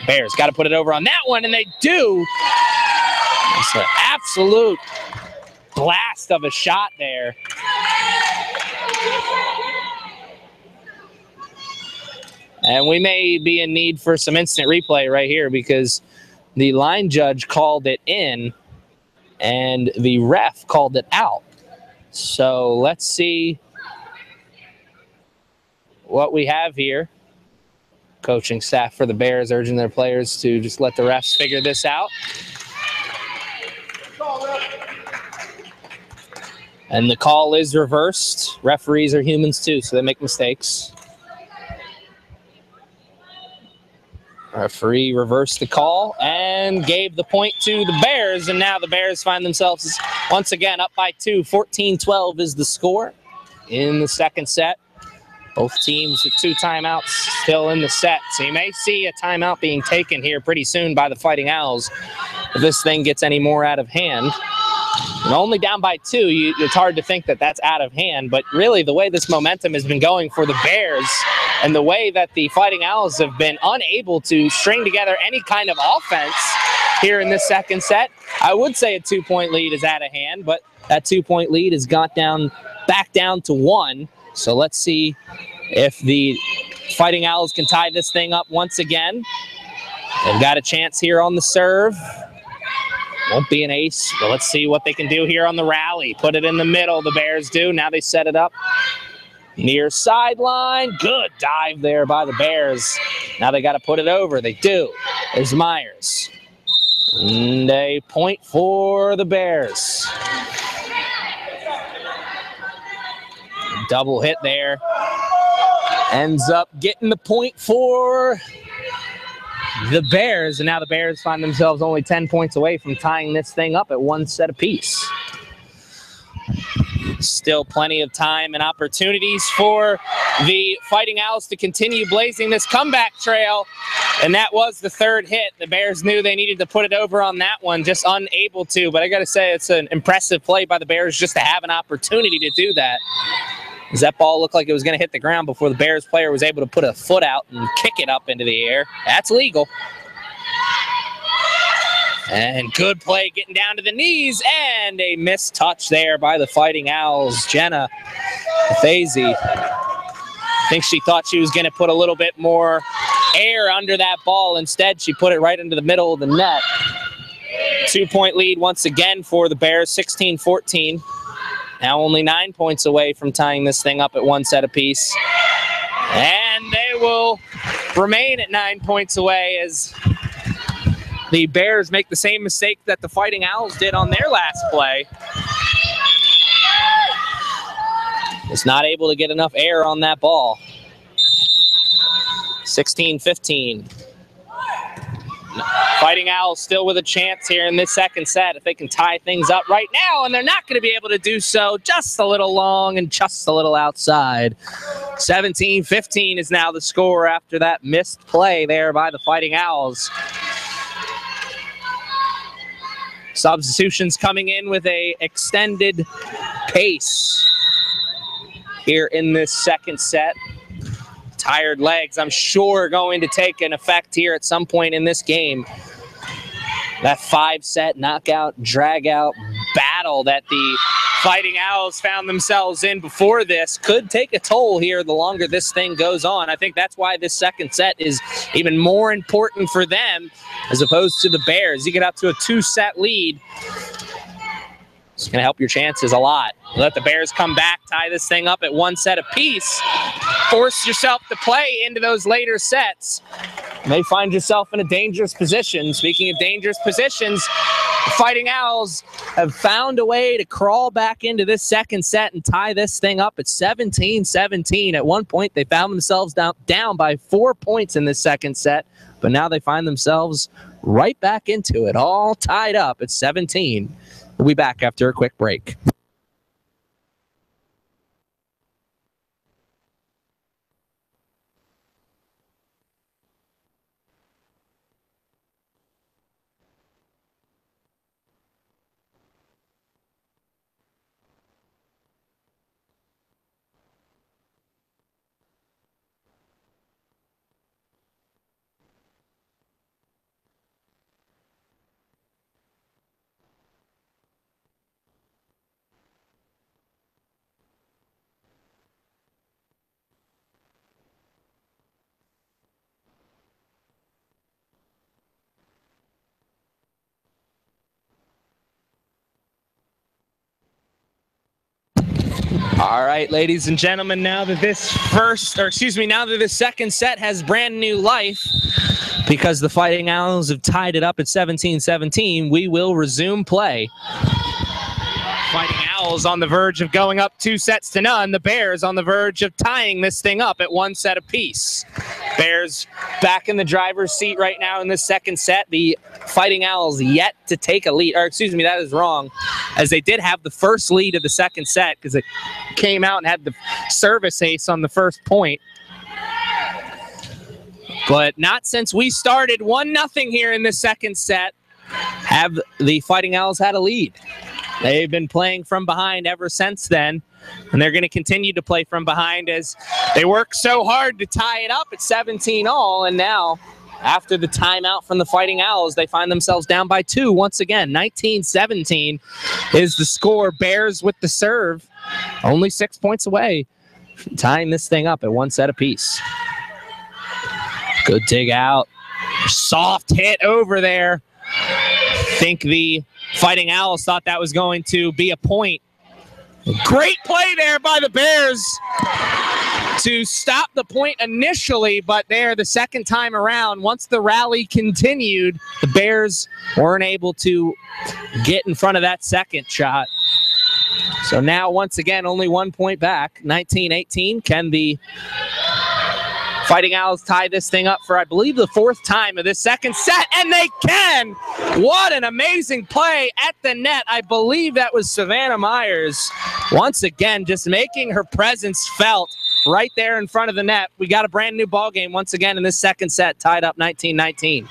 Bears got to put it over on that one, and they do. It's an absolute blast of a shot there. And we may be in need for some instant replay right here because the line judge called it in and the ref called it out. So let's see what we have here. Coaching staff for the Bears urging their players to just let the refs figure this out. And the call is reversed. Referees are humans too, so they make mistakes. Referee reversed the call and gave the point to the Bears, and now the Bears find themselves once again up by 2. 14-12 is the score in the second set. Both teams with 2 timeouts still in the set. So you may see a timeout being taken here pretty soon by the Fighting Owls if this thing gets any more out of hand. And only down by 2, it's hard to think that that's out of hand. But really, the way this momentum has been going for the Bears and the way that the Fighting Owls have been unable to string together any kind of offense here in this second set, I would say a 2-point lead is out of hand. But that 2-point lead has got back down to 1. So let's see if the Fighting Owls can tie this thing up once again. They've got a chance here on the serve. Won't be an ace, but let's see what they can do here on the rally. Put it in the middle, the Bears do. Now they set it up near sideline. Good dive there by the Bears. Now they got to put it over. They do. There's Myers. And a point for the Bears. Double hit there. Ends up getting the point for the Bears. And now the Bears find themselves only 10 points away from tying this thing up at 1 set apiece. Still plenty of time and opportunities for the Fighting Owls to continue blazing this comeback trail. And that was the third hit. The Bears knew they needed to put it over on that one, just unable to. But I got to say, it's an impressive play by the Bears just to have an opportunity to do that. As that ball looked like it was going to hit the ground before the Bears player was able to put a foot out and kick it up into the air. That's legal. And good play getting down to the knees, and a missed touch there by the Fighting Owls. Jenna Fazy. I think she thought she was going to put a little bit more air under that ball. Instead, she put it right into the middle of the net. 2-point lead once again for the Bears, 16-14. Now only 9 points away from tying this thing up at 1 set apiece. And they will remain at 9 points away as the Bears make the same mistake that the Fighting Owls did on their last play. Was not able to get enough air on that ball. 16-15. Fighting Owls still with a chance here in this second set if they can tie things up right now, and they're not going to be able to do so. Just a little long and just a little outside. 17-15 is now the score after that missed play there by the Fighting Owls. Substitutions coming in with a extended pace here in this second set. Tired legs, I'm sure, going to take an effect here at some point in this game. That 5-set knockout, drag-out battle that the Fighting Owls found themselves in before this could take a toll here the longer this thing goes on. I think that's why this second set is even more important for them as opposed to the Bears. You get out to a 2-set lead. It's going to help your chances a lot. Let the Bears come back, tie this thing up at 1 set apiece. Force yourself to play into those later sets. You may find yourself in a dangerous position. Speaking of dangerous positions, the Fighting Owls have found a way to crawl back into this second set and tie this thing up at 17-17. At one point, they found themselves down by 4 points in this second set, but now they find themselves right back into it, all tied up at 17. We'll be back after a quick break. All right, ladies and gentlemen, now that this second set has brand new life, because the Fighting Owls have tied it up at 17-17, we will resume play. Fighting Owls on the verge of going up 2-0. The Bears on the verge of tying this thing up at 1 set apiece. Bears back in the driver's seat right now in this second set. The Fighting Owls yet to take a lead, or excuse me, that is wrong, as they did have the first lead of the second set because it came out and had the service ace on the first point. But not since we started 1-0 here in the second set have the Fighting Owls had a lead. They've been playing from behind ever since then, and they're going to continue to play from behind as they work so hard to tie it up at 17-all, and now, after the timeout from the Fighting Owls, they find themselves down by 2 once again. 19-17 is the score. Bears with the serve, only 6 points away from tying this thing up at 1 set apiece. Good dig out. Soft hit over there. I think the Fighting Owls thought that was going to be a point. Great play there by the Bears to stop the point initially, but there the second time around, once the rally continued, the Bears weren't able to get in front of that second shot. So now, once again, only 1 point back. 19-18. Can the Fighting Owls tie this thing up for, I believe, the 4th time of this second set? And they can! What an amazing play at the net. I believe that was Savannah Myers. Once again, just making her presence felt right there in front of the net. We got a brand new ball game once again in this second set, tied up 19-19.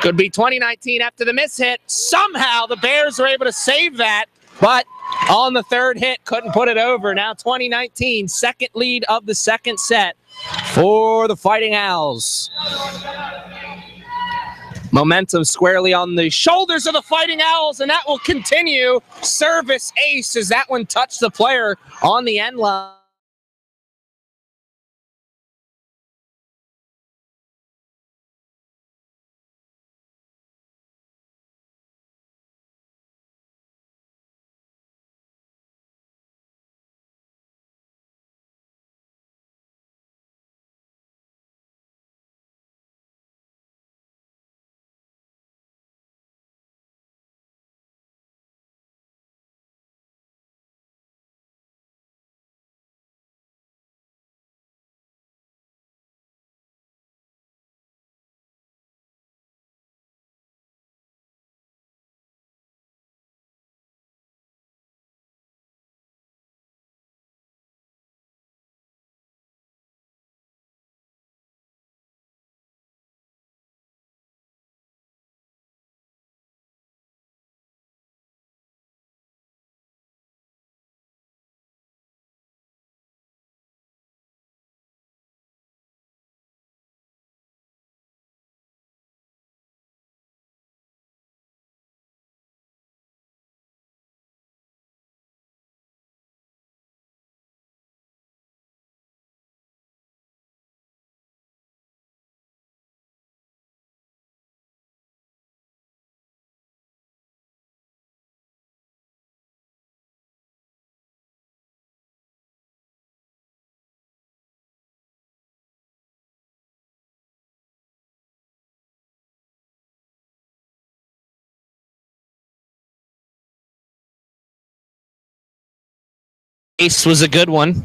Could be 2019 after the miss hit. Somehow the Bears were able to save that, but on the third hit, couldn't put it over. Now 2019, second lead of the second set for the Fighting Owls. Momentum squarely on the shoulders of the Fighting Owls, and that will continue. Service ace as that one touched the player on the end line. ace was a good one.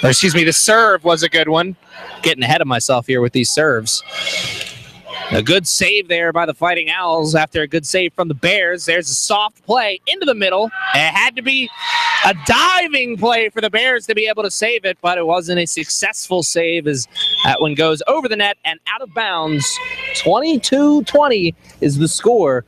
Or excuse me, the serve was a good one. Getting ahead of myself here with these serves. A good save there by the Fighting Owls after a good save from the Bears. There's a soft play into the middle. It had to be a diving play for the Bears to be able to save it, but it wasn't a successful save as that one goes over the net and out of bounds. 22-20 is the score.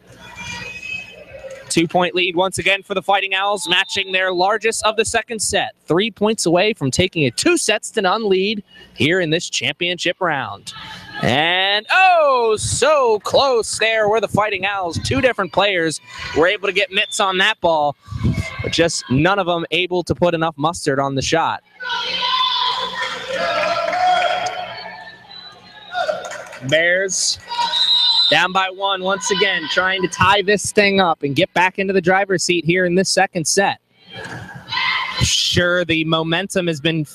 2-point lead once again for the Fighting Owls, matching their largest of the second set. 3 points away from taking a 2-0 lead here in this championship round. And oh, so close there were the Fighting Owls. Two different players were able to get mitts on that ball, but just none of them able to put enough mustard on the shot. Bears down by one once again, trying to tie this thing up and get back into the driver's seat here in this second set. Sure, the momentum has been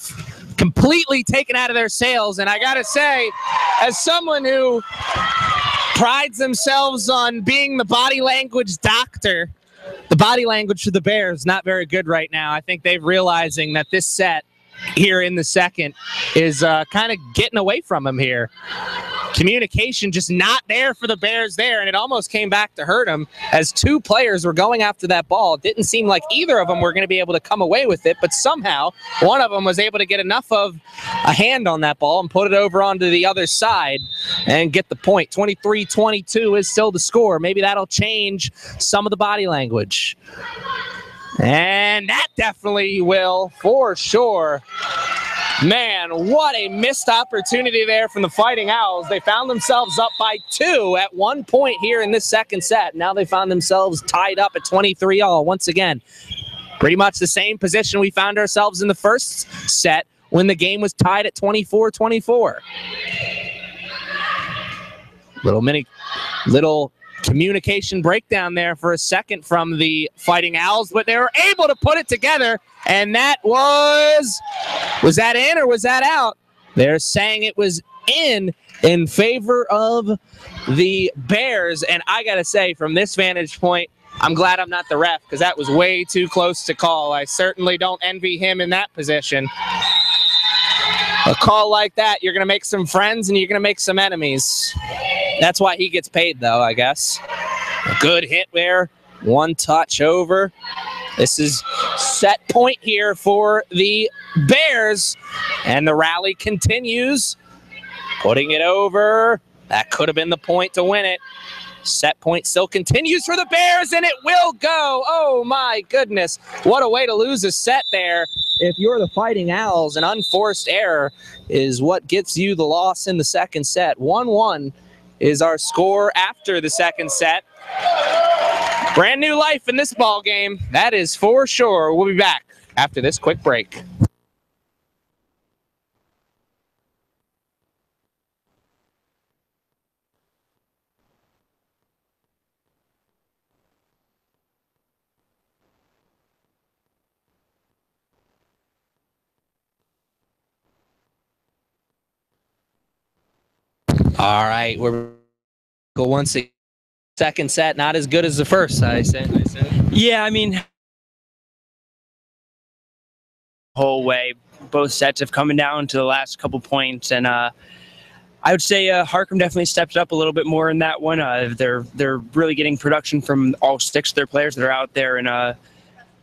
completely taken out of their sails, and I gotta say, as someone who prides themselves on being the body language doctor, the body language for the Bears not very good right now. I think they're realizing that this set here in the second is kind of getting away from them here. Communication just not there for the Bears there, and it almost came back to hurt them as two players were going after that ball. It didn't seem like either of them were going to be able to come away with it, but somehow one of them was able to get enough of a hand on that ball and put it over onto the other side and get the point. 23-22 is still the score. Maybe that'll change some of the body language. And that definitely will, for sure. Man, what a missed opportunity there from the Fighting Owls. They found themselves up by 2 at 1 point here in this second set. Now they found themselves tied up at 23-all once again. Pretty much the same position we found ourselves in the first set when the game was tied at 24-24. Little communication breakdown there for a second from the Fighting Owls, but they were able to put it together, and that was that in or was that out? They're saying it was in favor of the Bears, and I gotta say, from this vantage point, I'm glad I'm not the ref, because that was way too close to call. I certainly don't envy him in that position. A call like that, you're going to make some friends and you're going to make some enemies. That's why he gets paid, though, I guess. A good hit there. One touch over. This is set point here for the Bears. And the rally continues. Putting it over. That could have been the point to win it. Set point still continues for the Bears, and it will go. Oh, my goodness. What a way to lose a set there. If you're the Fighting Owls, an unforced error is what gets you the loss in the second set. 1-1 is our score after the second set. Brand new life in this ball game. That is for sure. We'll be back after this quick break. All right, we're go once again. Second set, not as good as the first, I say. Yeah, I mean, whole way, both sets have come down to the last couple points, and I would say Harcum definitely stepped up a little bit more in that one. They're really getting production from all 6 of their players that are out there, and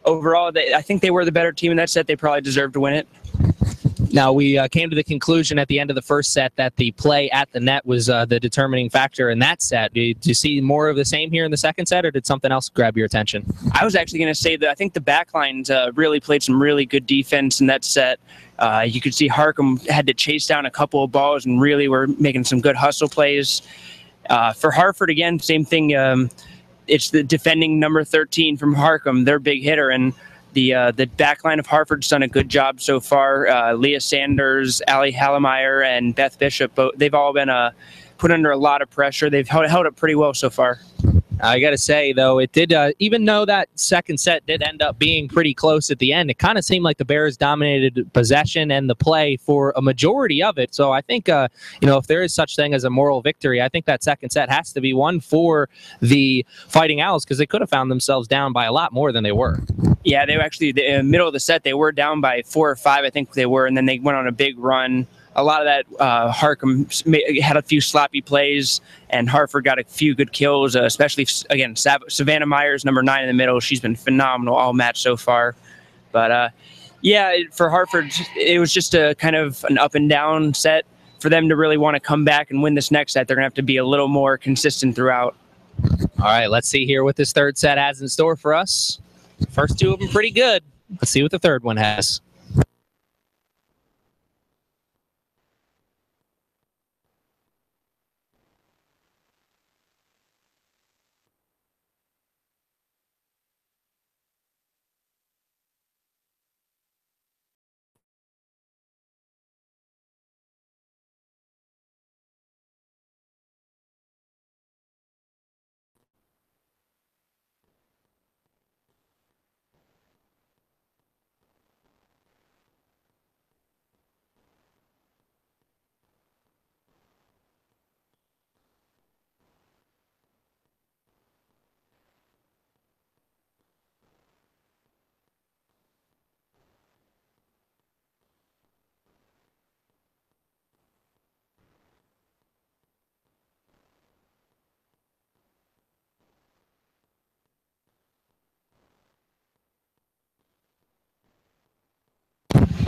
overall, I think they were the better team in that set. They probably deserved to win it. Now, we came to the conclusion at the end of the first set that the play at the net was the determining factor in that set. Did you see more of the same here in the second set, or did something else grab your attention? I was actually going to say that I think the backlines really played some really good defense in that set. You could see Harcum had to chase down a couple of balls and really were making some good hustle plays. For Hartford, again, same thing. It's the defending number 13 from Harcum, their big hitter, and the back line of Hartford's done a good job so far. Leah Sanders, Allie Hallemeyer, and Beth Bishop, they've all been put under a lot of pressure. They've held up pretty well so far. I got to say, though, it did, even though that second set did end up being pretty close at the end, it kind of seemed like the Bears dominated possession and the play for a majority of it. So I think, if there is such thing as a moral victory, I think that second set has to be one for the Fighting Owls, because they could have found themselves down by a lot more than they were. Yeah, they were actually, in the middle of the set, they were down by 4 or 5, I think they were, and then they went on a big run. A lot of that, Harcum had a few sloppy plays, and Hartford got a few good kills, especially, again, Savannah Myers, number 9 in the middle. She's been phenomenal all match so far. But, for Hartford, it was just a kind of an up and down set. For them to really want to come back and win this next set, they're going to have to be a little more consistent throughout. All right, let's see here what this third set has in store for us. First two of them pretty good. Let's see what the third one has.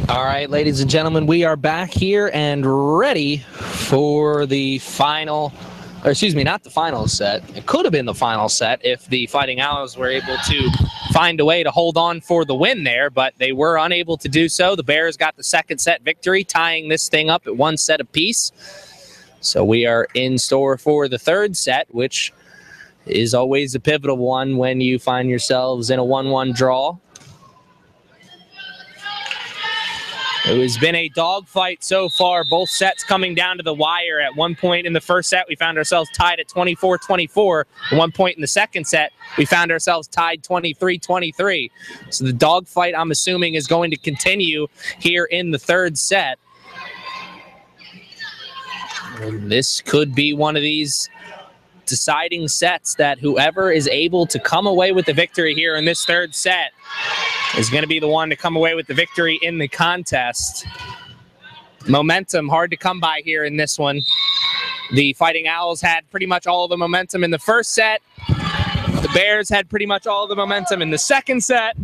All right, ladies and gentlemen, we are back here and ready for the final, or excuse me, not the final set. It could have been the final set if the Fighting Owls were able to find a way to hold on for the win there, but they were unable to do so. The Bears got the second set victory, tying this thing up at 1 set apiece. So we are in store for the third set, which is always a pivotal one when you find yourselves in a 1-1 draw. It has been a dogfight so far, both sets coming down to the wire. At one point in the first set, we found ourselves tied at 24-24. At one point in the second set, we found ourselves tied 23-23. So the dogfight, I'm assuming, is going to continue here in the third set. And this could be one of these deciding sets that whoever is able to come away with the victory here in this third set is going to be the one to come away with the victory in the contest. Momentum, hard to come by here in this one. The Fighting Owls had pretty much all of the momentum in the first set. The Bears had pretty much all of the momentum in the second set.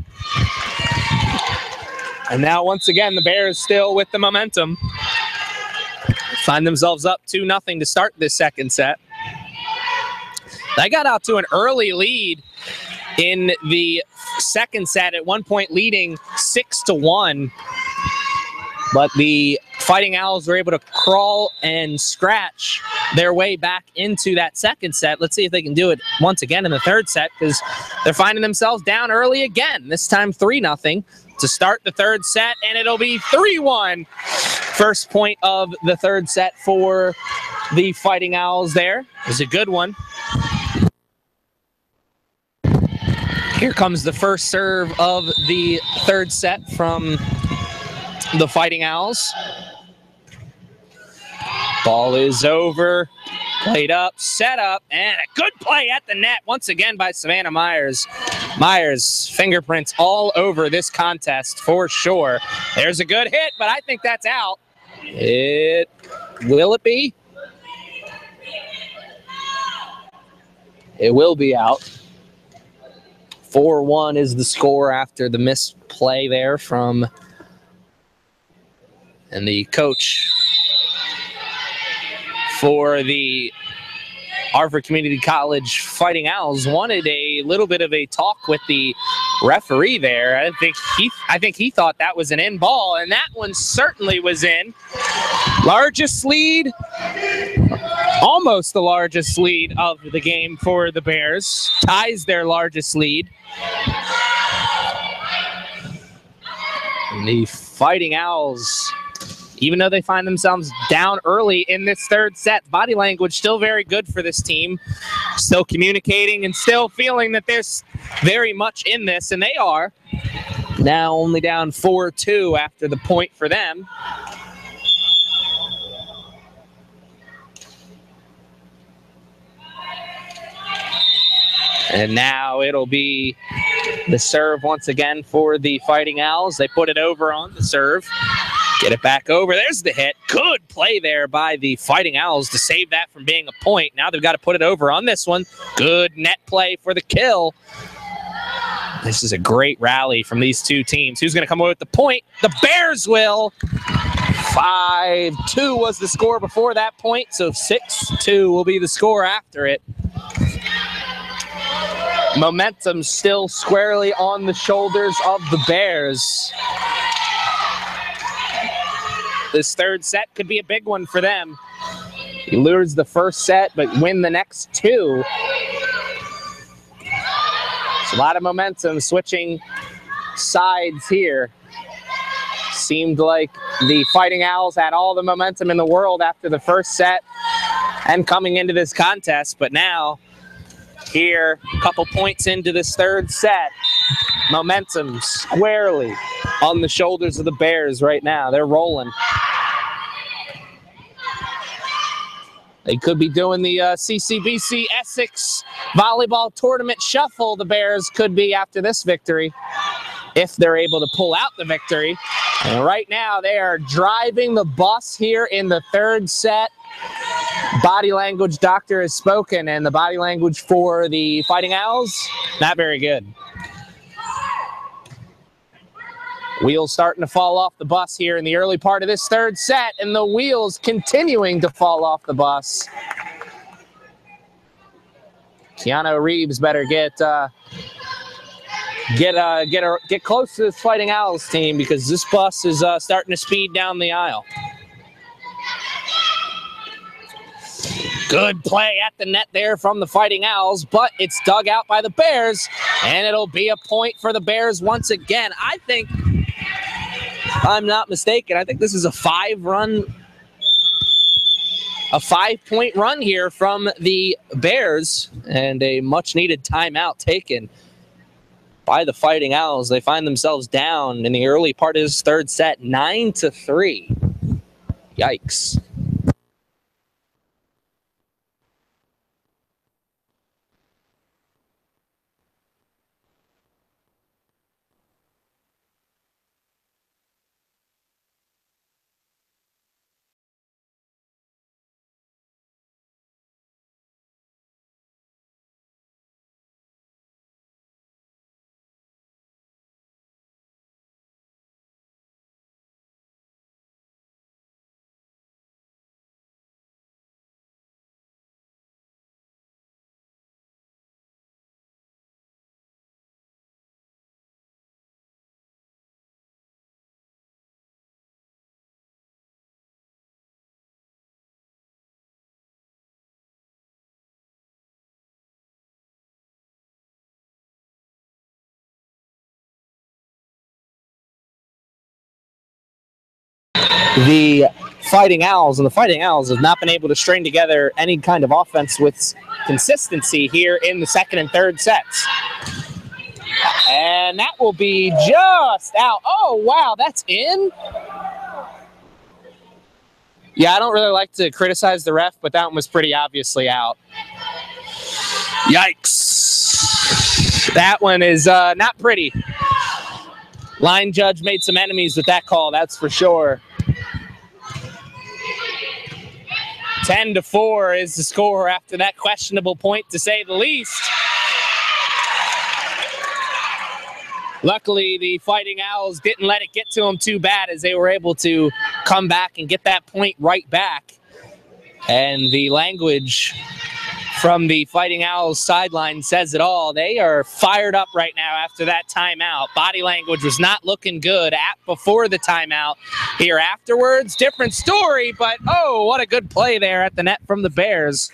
And now, once again, the Bears still with the momentum. Find themselves up 2-0 to start this second set. They got out to an early lead in the second set, at one point leading 6-1. But the Fighting Owls were able to crawl and scratch their way back into that second set. Let's see if they can do it once again in the third set, because they're finding themselves down early again, this time 3-0 to start the third set, and it'll be 3-1. First point of the third set for the Fighting Owls there. It was a good one. Here comes the first serve of the third set from the Fighting Owls. Ball is over, played up, set up, and a good play at the net once again by Savannah Myers. Myers, fingerprints all over this contest for sure. There's a good hit, but I think that's out. Will it be? It will be out. 4-1 is the score after the misplay there from, and the coach for the Hartford Community College Fighting Owls wanted a little bit of a talk with the referee there. I think he thought that was an in ball, and that one certainly was in. Largest lead, almost the largest lead of the game for the Bears. Ties their largest lead. And the Fighting Owls, even though they find themselves down early in this third set, body language still very good for this team. still communicating and still feeling that there's very much in this, and they are. Now only down 4-2 after the point for them. And now it'll be the serve once again for the Fighting Owls. They put it over on the serve. Get it back over. There's the hit. Good play there by the Fighting Owls to save that from being a point. Now they've got to put it over on this one. Good net play for the kill. This is a great rally from these two teams. Who's going to come away with the point? The Bears will. 5-2 was the score before that point, so 6-2 will be the score after it. Momentum still squarely on the shoulders of the Bears. This third set could be a big one for them. He lures the first set, but win the next two. It's a lot of momentum switching sides here. Seemed like the Fighting Owls had all the momentum in the world after the first set and coming into this contest, but now here, a couple points into this third set, momentum squarely on the shoulders of the Bears right now. They're rolling. They could be doing the CCBC Essex volleyball tournament shuffle. The Bears could be after this victory, if they're able to pull out the victory. And right now, they are driving the bus here in the third set. Body language doctor has spoken, and the body language for the Fighting Owls, not very good. Wheels starting to fall off the bus here in the early part of this third set, and the wheels continuing to fall off the bus. Keanu Reeves better get close to this Fighting Owls team, because this bus is starting to speed down the aisle. Good play at the net there from the Fighting Owls, but it's dug out by the Bears, and it'll be a point for the Bears once again. I think, if I'm not mistaken, I think this is a 5-point run here from the Bears, and a much-needed timeout taken by the Fighting Owls. They find themselves down in the early part of this third set, 9-3. Yikes. The Fighting Owls have not been able to string together any kind of offense with consistency here in the second and third sets. And that will be just out. Oh, wow, that's in? Yeah, I don't really like to criticize the ref, but that one was pretty obviously out. Yikes. That one is not pretty. Line judge made some enemies with that call, that's for sure. 10-4 is the score after that questionable point, to say the least. Luckily, the Fighting Owls didn't let it get to them too bad, as they were able to come back and get that point right back. And the language from the Fighting Owls sideline says it all. They are fired up right now after that timeout. Body language was not looking good before the timeout. Here afterwards, different story, but oh, what a good play there at the net from the Bears.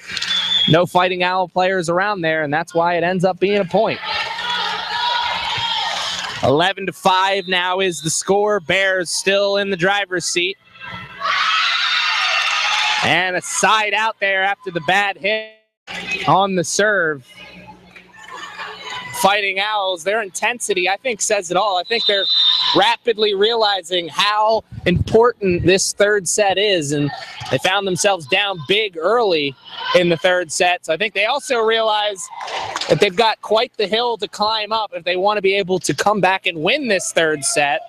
No Fighting Owl players around there, and that's why it ends up being a point. 11-5 now is the score. Bears still in the driver's seat. And a side out there after the bad hit. on the serve. Fighting Owls, their intensity, I think, says it all. I think they're rapidly realizing how important this third set is, and they found themselves down big early in the third set. So I think they also realize that they've got quite the hill to climb up if they want to be able to come back and win this third set.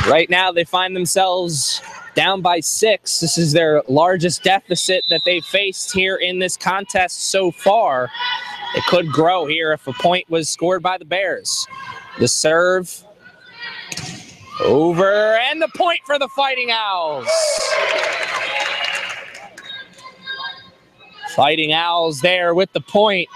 Right now, they find themselves down by 6. This is their largest deficit that they've faced here in this contest so far. It could grow here if a point was scored by the Bears. The serve over, and the point for the Fighting Owls. Fighting Owls there with the point.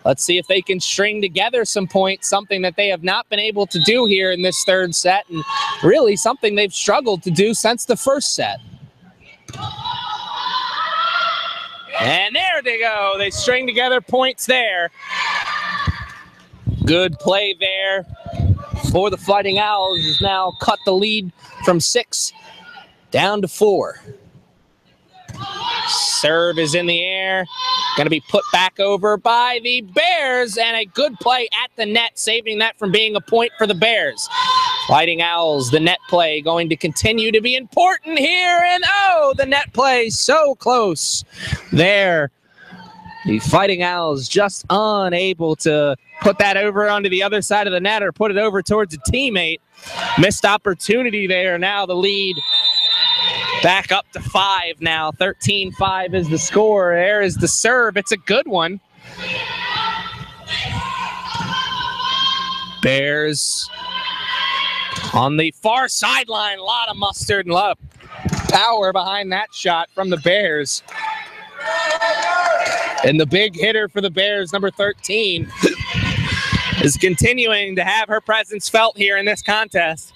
Let's see if they can string together some points, something that they have not been able to do here in this third set, and really something they've struggled to do since the first set. And there they go. They string together points there. Good play there for the Fighting Owls. Has now cut the lead from 6 down to 4. Serve is in the air. Going to be put back over by the Bears, and a good play at the net, saving that from being a point for the Bears. Fighting Owls, the net play going to continue to be important here, and oh, the net play so close there. The Fighting Owls just unable to put that over onto the other side of the net or put it over towards a teammate. Missed opportunity there. Now the lead back up to 5 now. 13-5 is the score. There is the serve. It's a good one. Bears on the far sideline. A lot of mustard and a lot of power behind that shot from the Bears. And the big hitter for the Bears, number 13, is continuing to have her presence felt here in this contest.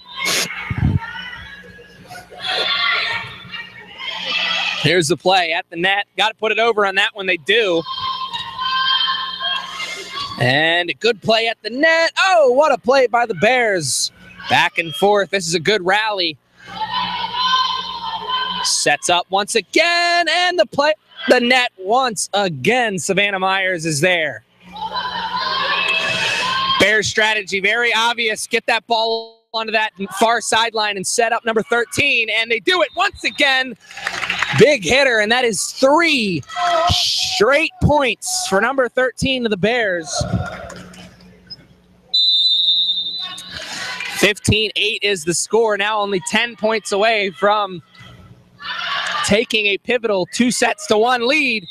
Here's the play at the net. Got to put it over on that one. They do. And a good play at the net. Oh, what a play by the Bears. Back and forth. This is a good rally. Sets up once again, and the net once again. Savannah Myers is there. Bears strategy, very obvious. Get that ball onto that far sideline and set up number 13, and they do it once again. Big hitter, and that is 3 straight points for number 13 of the Bears. 15-8 is the score. Now only 10 points away from taking a pivotal 2-1 lead.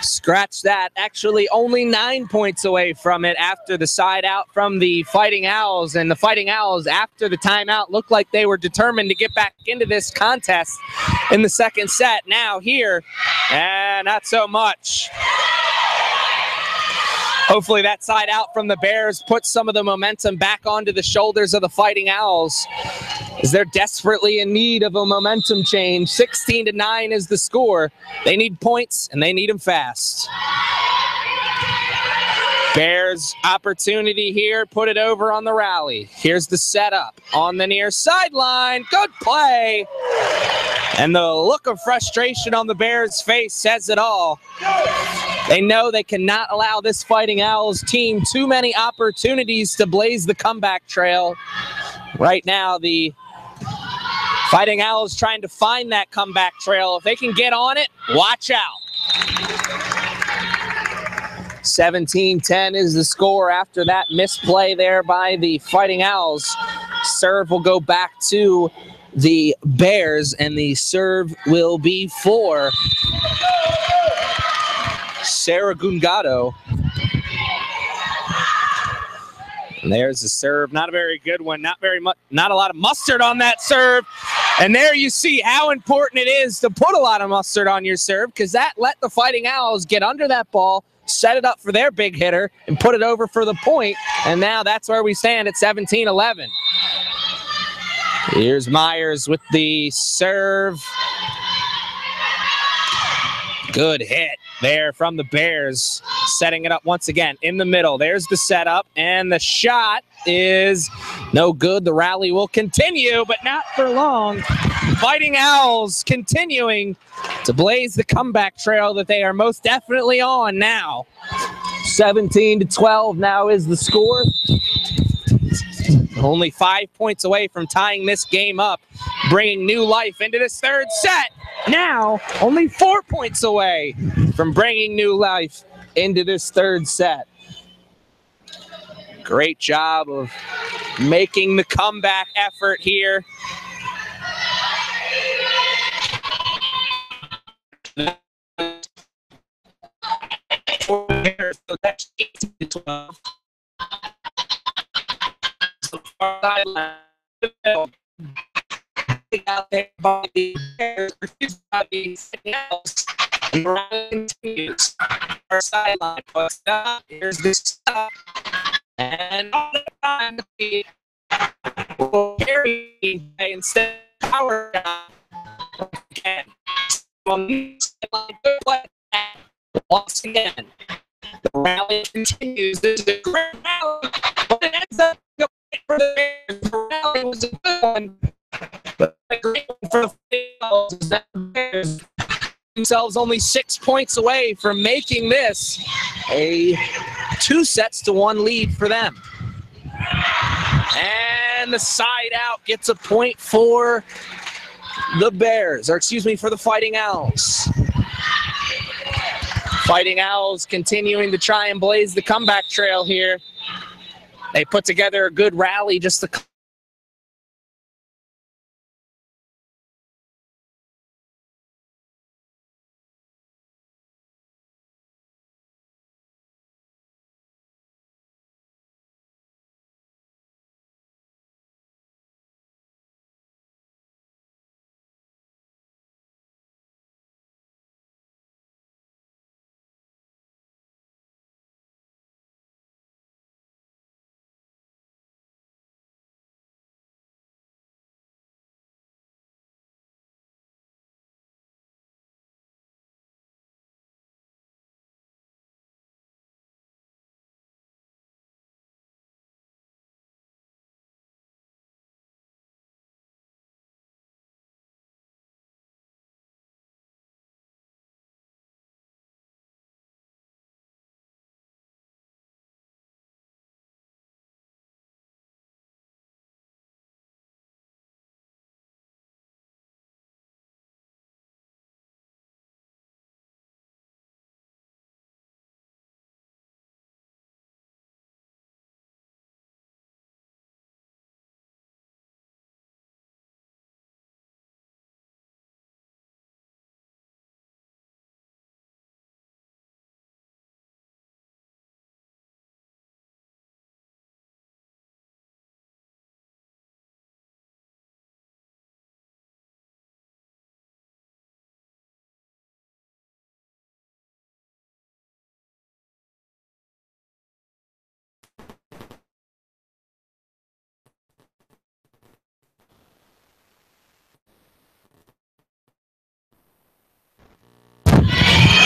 Scratch that. Actually, only 9 points away from it after the side out from the Fighting Owls. And the Fighting Owls, after the timeout, looked like they were determined to get back into this contest in the second set. Now here, and not so much. Hopefully that side out from the Bears puts some of the momentum back onto the shoulders of the Fighting Owls, as they're desperately in need of a momentum change. 16-9 is the score. They need points, and they need them fast. Bears opportunity here, put it over on the rally. Here's the setup on the near sideline. Good play. And the look of frustration on the Bears' face says it all. They know they cannot allow this Fighting Owls team too many opportunities to blaze the comeback trail. Right now, the Fighting Owls trying to find that comeback trail. If they can get on it, watch out. 17-10 is the score after that misplay there by the Fighting Owls. Serve will go back to the Bears, and the serve will be for Sarah Gungado. And there's the serve. Not a very good one. Not a lot of mustard on that serve. And there you see how important it is to put a lot of mustard on your serve, because that let the Fighting Owls get under that ball, set it up for their big hitter, and put it over for the point. And now that's where we stand at 17-11. Here's Myers with the serve. Good hit there from the Bears, setting it up once again in the middle. There's the setup, and the shot is no good. The rally will continue, but not for long. Fighting Owls continuing to blaze the comeback trail that they are most definitely on now. 17-12 now is the score. Only 5 points away from tying this game up, bringing new life into this third set. Now, only 4 points away from bringing new life into this third set. Great job of making the comeback effort here. Out there by the Bears, continues. Our sideline was up. Here's the stop, and all the time the carry instead of power again. Once again, the rally continues. This is a great rally, but it ends up for the Bears. The rally was a good one. But a great one for the Bears is that the Bears themselves only 6 points away from making this a 2-1 lead for them. And the side out gets a point for the Bears, or excuse me, for the Fighting Owls. Fighting Owls continuing to try and blaze the comeback trail here. They put together a good rally just to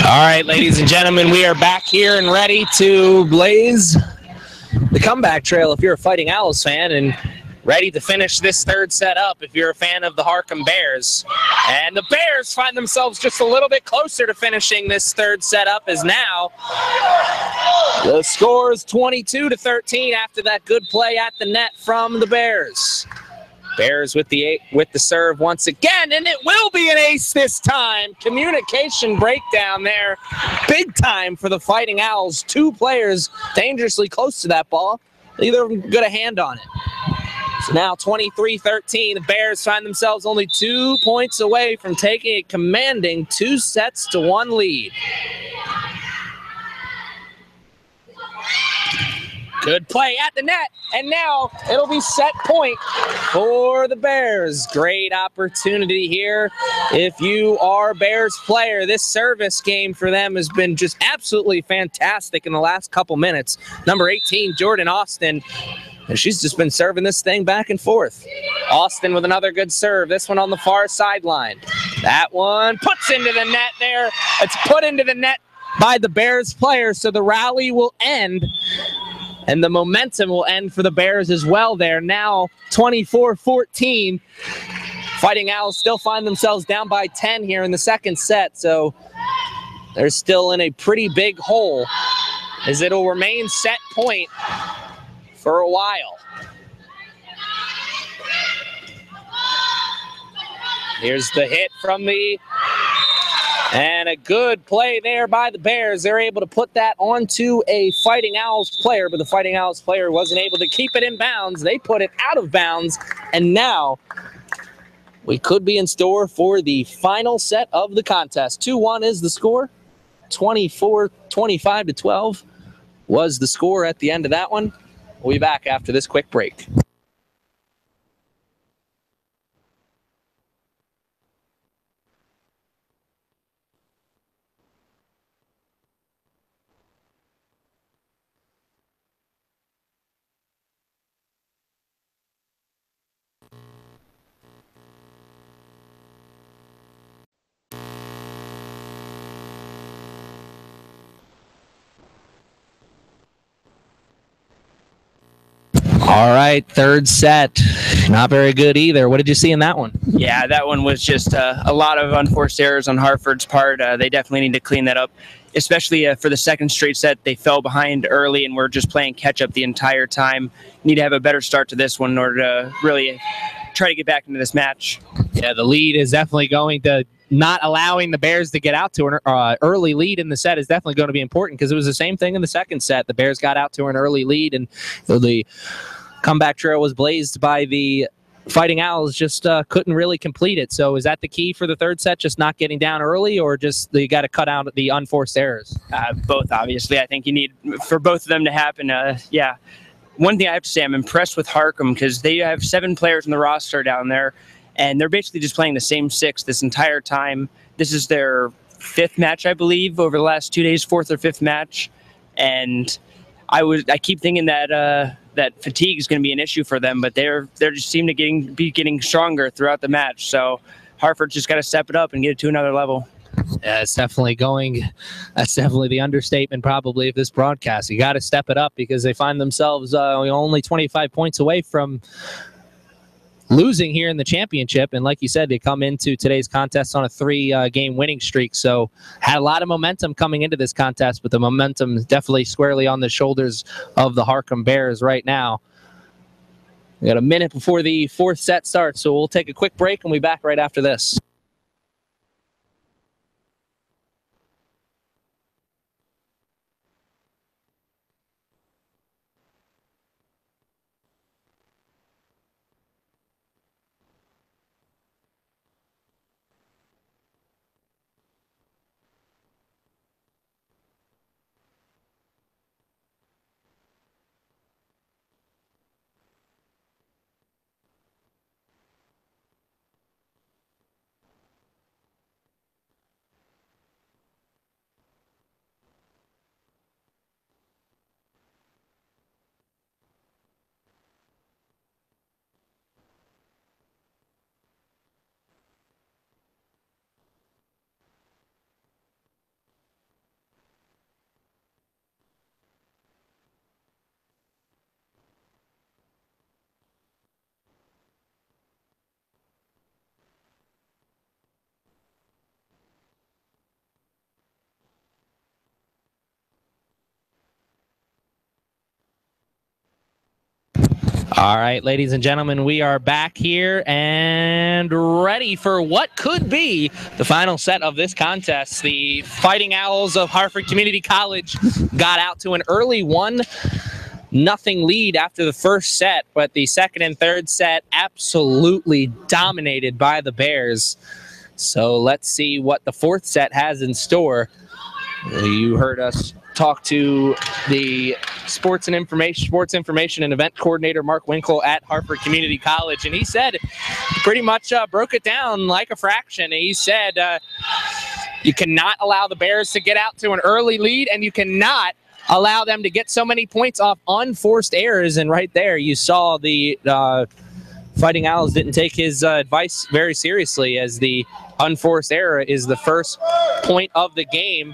All right, ladies and gentlemen, we are back here and ready to blaze the comeback trail if you're a Fighting Owls fan, and ready to finish this third set up if you're a fan of the Harkham Bears. And the Bears find themselves just a little bit closer to finishing this third set up, as now the score is 22-13 after that good play at the net from the Bears. Bears with the serve once again, and it will be an ace this time. Communication breakdown there, big time for the Fighting Owls. Two players dangerously close to that ball. Neither of them got a hand on it. So now 23-13, the Bears find themselves only 2 points away from taking a commanding 2-1 lead. Good play at the net, and now it'll be set point for the Bears. Great opportunity here. If you are a Bears player, this service game for them has been just absolutely fantastic in the last couple minutes. Number 18, Jordan Austin, and she's just been serving this thing back and forth. Austin with another good serve, this one on the far sideline. That one puts into the net there. It's put into the net by the Bears players, so the rally will end. And the momentum will end for the Bears as well there. Now 24-14. Fighting Owls still find themselves down by 10 here in the second set. So they're still in a pretty big hole as it'll remain set point for a while. Here's the hit from and a good play there by the Bears. They're able to put that onto a Fighting Owls player, but the Fighting Owls player wasn't able to keep it in bounds. They put it out of bounds, and now we could be in store for the final set of the contest. 2-1 is the score. 25-12 was the score at the end of that one. We'll be back after this quick break. All right, third set. Not very good either. What did you see in that one? Yeah, that one was just a lot of unforced errors on Hartford's part. They definitely need to clean that up, especially for the second straight set. They fell behind early and were just playing catch-up the entire time. Need to have a better start to this one in order to really try to get back into this match. Yeah, the lead is definitely going to not allowing the Bears to get out to an early lead in the set is definitely going to be important because it was the same thing in the second set. The Bears got out to an early lead, and the comeback trail was blazed by the Fighting Owls, just couldn't really complete it. So is that the key for the third set, just not getting down early, or just you got to cut out the unforced errors? Both, obviously. I think you need for both of them to happen. Yeah. One thing I have to say, I'm impressed with Harcum because they have 7 players on the roster down there, and they're basically just playing the same 6 this entire time. This is their 5th match, I believe, over the last 2 days, 4th or 5th match. And I keep thinking that that fatigue is going to be an issue for them, but they're just seem to be getting stronger throughout the match. So Hartford just got to step it up and get it to another level. Yeah, it's definitely that's definitely the understatement probably of this broadcast. You got to step it up because they find themselves only 25 points away from losing here in the championship. And like you said, they come into today's contest on a 3-game winning streak. So had a lot of momentum coming into this contest, but the momentum is definitely squarely on the shoulders of the Harcum Bears right now. We got a minute before the 4th set starts, so we'll take a quick break and we'll be back right after this. All right, ladies and gentlemen, we are back here and ready for what could be the final set of this contest. The Fighting Owls of Hartford Community College got out to an early 1-0 lead after the first set, but the second and third set absolutely dominated by the Bears. So let's see what the 4th set has in store. You heard us talk to the sports information and event coordinator Mark Winkle at Hartford Community College, and he said pretty much broke it down like a fraction. He said you cannot allow the Bears to get out to an early lead, and you cannot allow them to get so many points off unforced errors. And right there you saw the Fighting Owls didn't take his advice very seriously, as the unforced error is the first point of the game.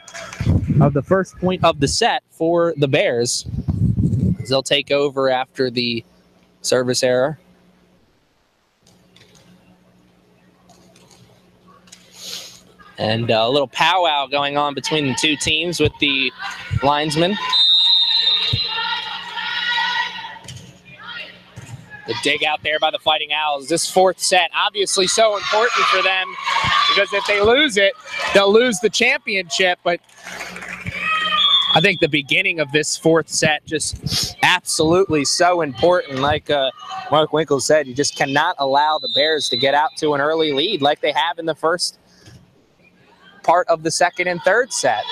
of the first point of the set for the Bears. They'll take over after the service error. And a little powwow going on between the two teams with the linesmen. The dig out there by the Fighting Owls. This fourth set, obviously so important for them, because if they lose it, they'll lose the championship. But I think the beginning of this fourth set just absolutely so important. Like Mark Winkle said, you just cannot allow the Bears to get out to an early lead like they have in the first part of the second and third set.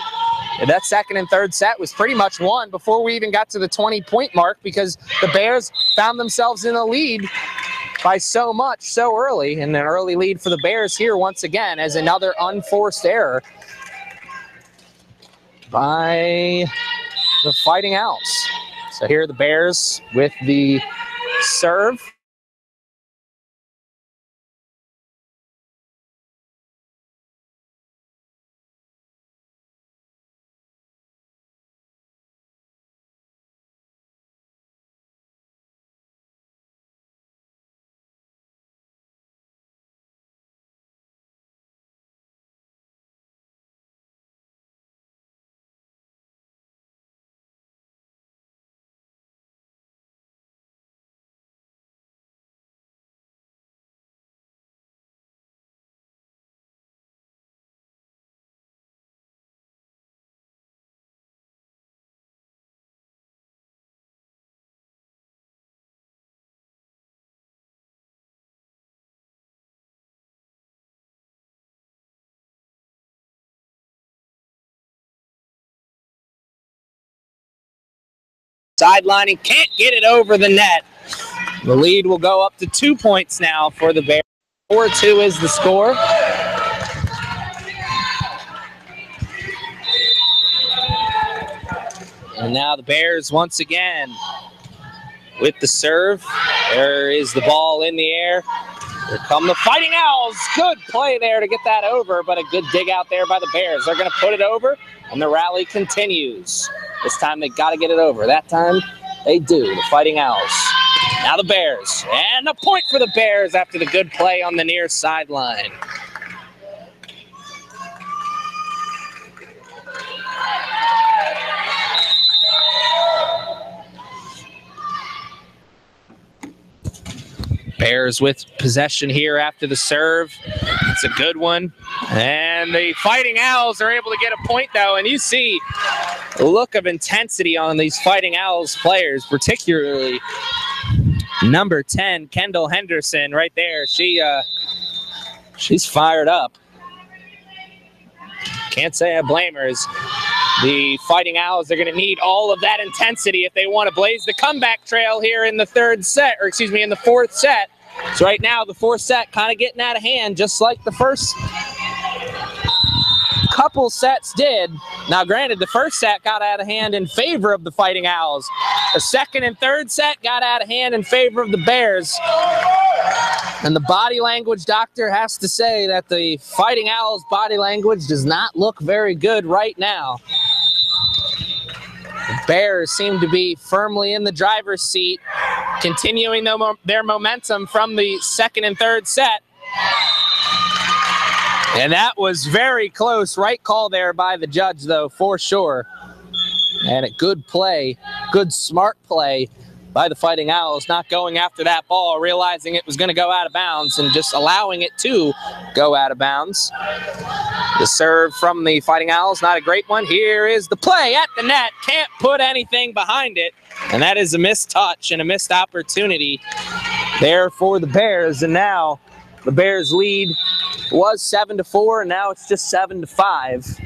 And that second and third set was pretty much won before we even got to the 20-point mark, because the Bears found themselves in the lead by so much so early. And an early lead for the Bears here once again as another unforced error by the Fighting Owls. So here are the Bears with the serve. Sidelining, can't get it over the net. The lead will go up to 2 points now for the Bears. 4-2 is the score. And now the Bears once again with the serve. There is the ball in the air. Here come the Fighting Owls. Good play there to get that over, but a good dig out there by the Bears. They're going to put it over, and the rally continues. This time they got to get it over. That time they do, the Fighting Owls. Now the Bears, and a point for the Bears after the good play on the near sideline. Bears with possession here after the serve. It's a good one. And the Fighting Owls are able to get a point, though. And you see the look of intensity on these Fighting Owls players, particularly number 10, Kendall Henderson, right there. She's fired up. Can't say I blame her. As the Fighting Owls are going to need all of that intensity if they want to blaze the comeback trail here in the third set, or excuse me, in the fourth set. So right now, the fourth set kind of getting out of hand, just like the first couple sets did. Now, granted, the first set got out of hand in favor of the Fighting Owls. The second and third set got out of hand in favor of the Bears. And the body language doctor has to say that the Fighting Owls' body language does not look very good right now. The Bears seem to be firmly in the driver's seat, continuing their momentum from the second and third set. And that was very close. Right call there by the judge, though, for sure. And a good play, good smart play by the Fighting Owls, not going after that ball, realizing it was going to go out of bounds and just allowing it to go out of bounds. The serve from the Fighting Owls, not a great one. Here is the play at the net. Can't put anything behind it. And that is a missed touch and a missed opportunity there for the Bears. And now the Bears lead was 7-4, and now it's just 7-5.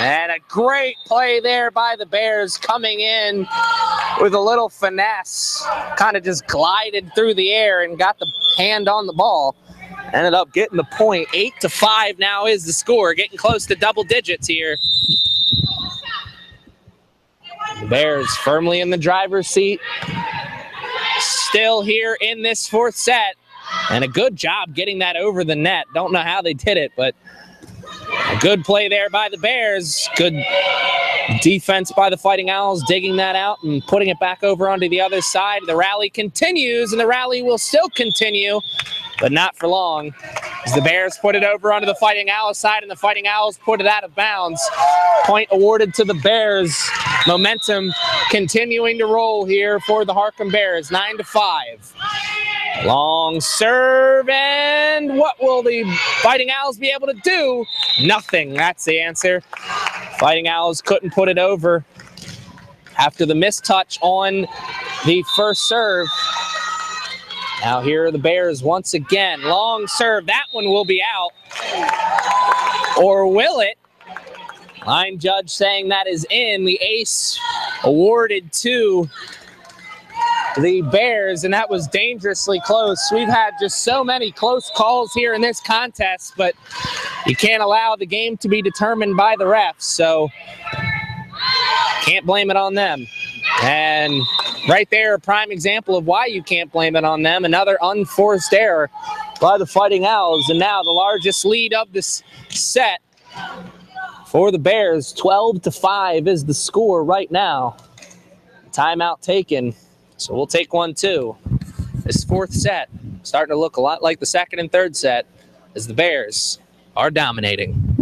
And a great play there by the Bears, coming in with a little finesse. Kind of just glided through the air and got the hand on the ball. Ended up getting the point. 8-5 now is the score. Getting close to double digits here. The Bears firmly in the driver's seat. Still here in this fourth set. And a good job getting that over the net. Don't know how they did it, but a good play there by the Bears. Good defense by the Fighting Owls, digging that out and putting it back over onto the other side. The rally continues, and the rally will still continue, but not for long, as the Bears put it over onto the Fighting Owls side, and the Fighting Owls put it out of bounds. Point awarded to the Bears. Momentum continuing to roll here for the Harcum Bears, 9-5. Long serve, and what will the Fighting Owls be able to do? Nothing. That's the answer. Fighting Owls couldn't put it over after the mistouch on the first serve. Now here are the Bears once again. Long serve. That one will be out. Or will it? Line judge saying that is in. The ace awarded to the Bears, and that was dangerously close. We've had just so many close calls here in this contest, but you can't allow the game to be determined by the refs, so can't blame it on them. And right there, a prime example of why you can't blame it on them. Another unforced error by the Fighting Owls, and now the largest lead of this set for the Bears. 12-5 is the score right now. Timeout taken. So we'll take one, too. This fourth set starting to look a lot like the second and third set as the Bears are dominating.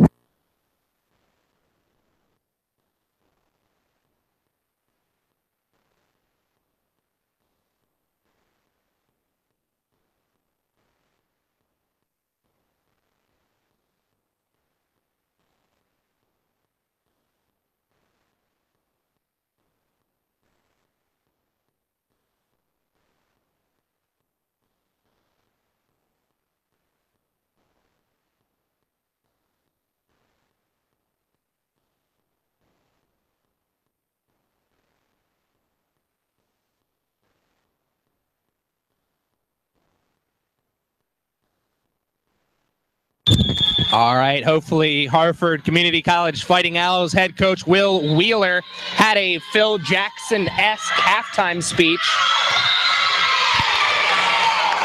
All right, hopefully Harford Community College Fighting Owls head coach Will Wheeler had a Phil Jackson-esque halftime speech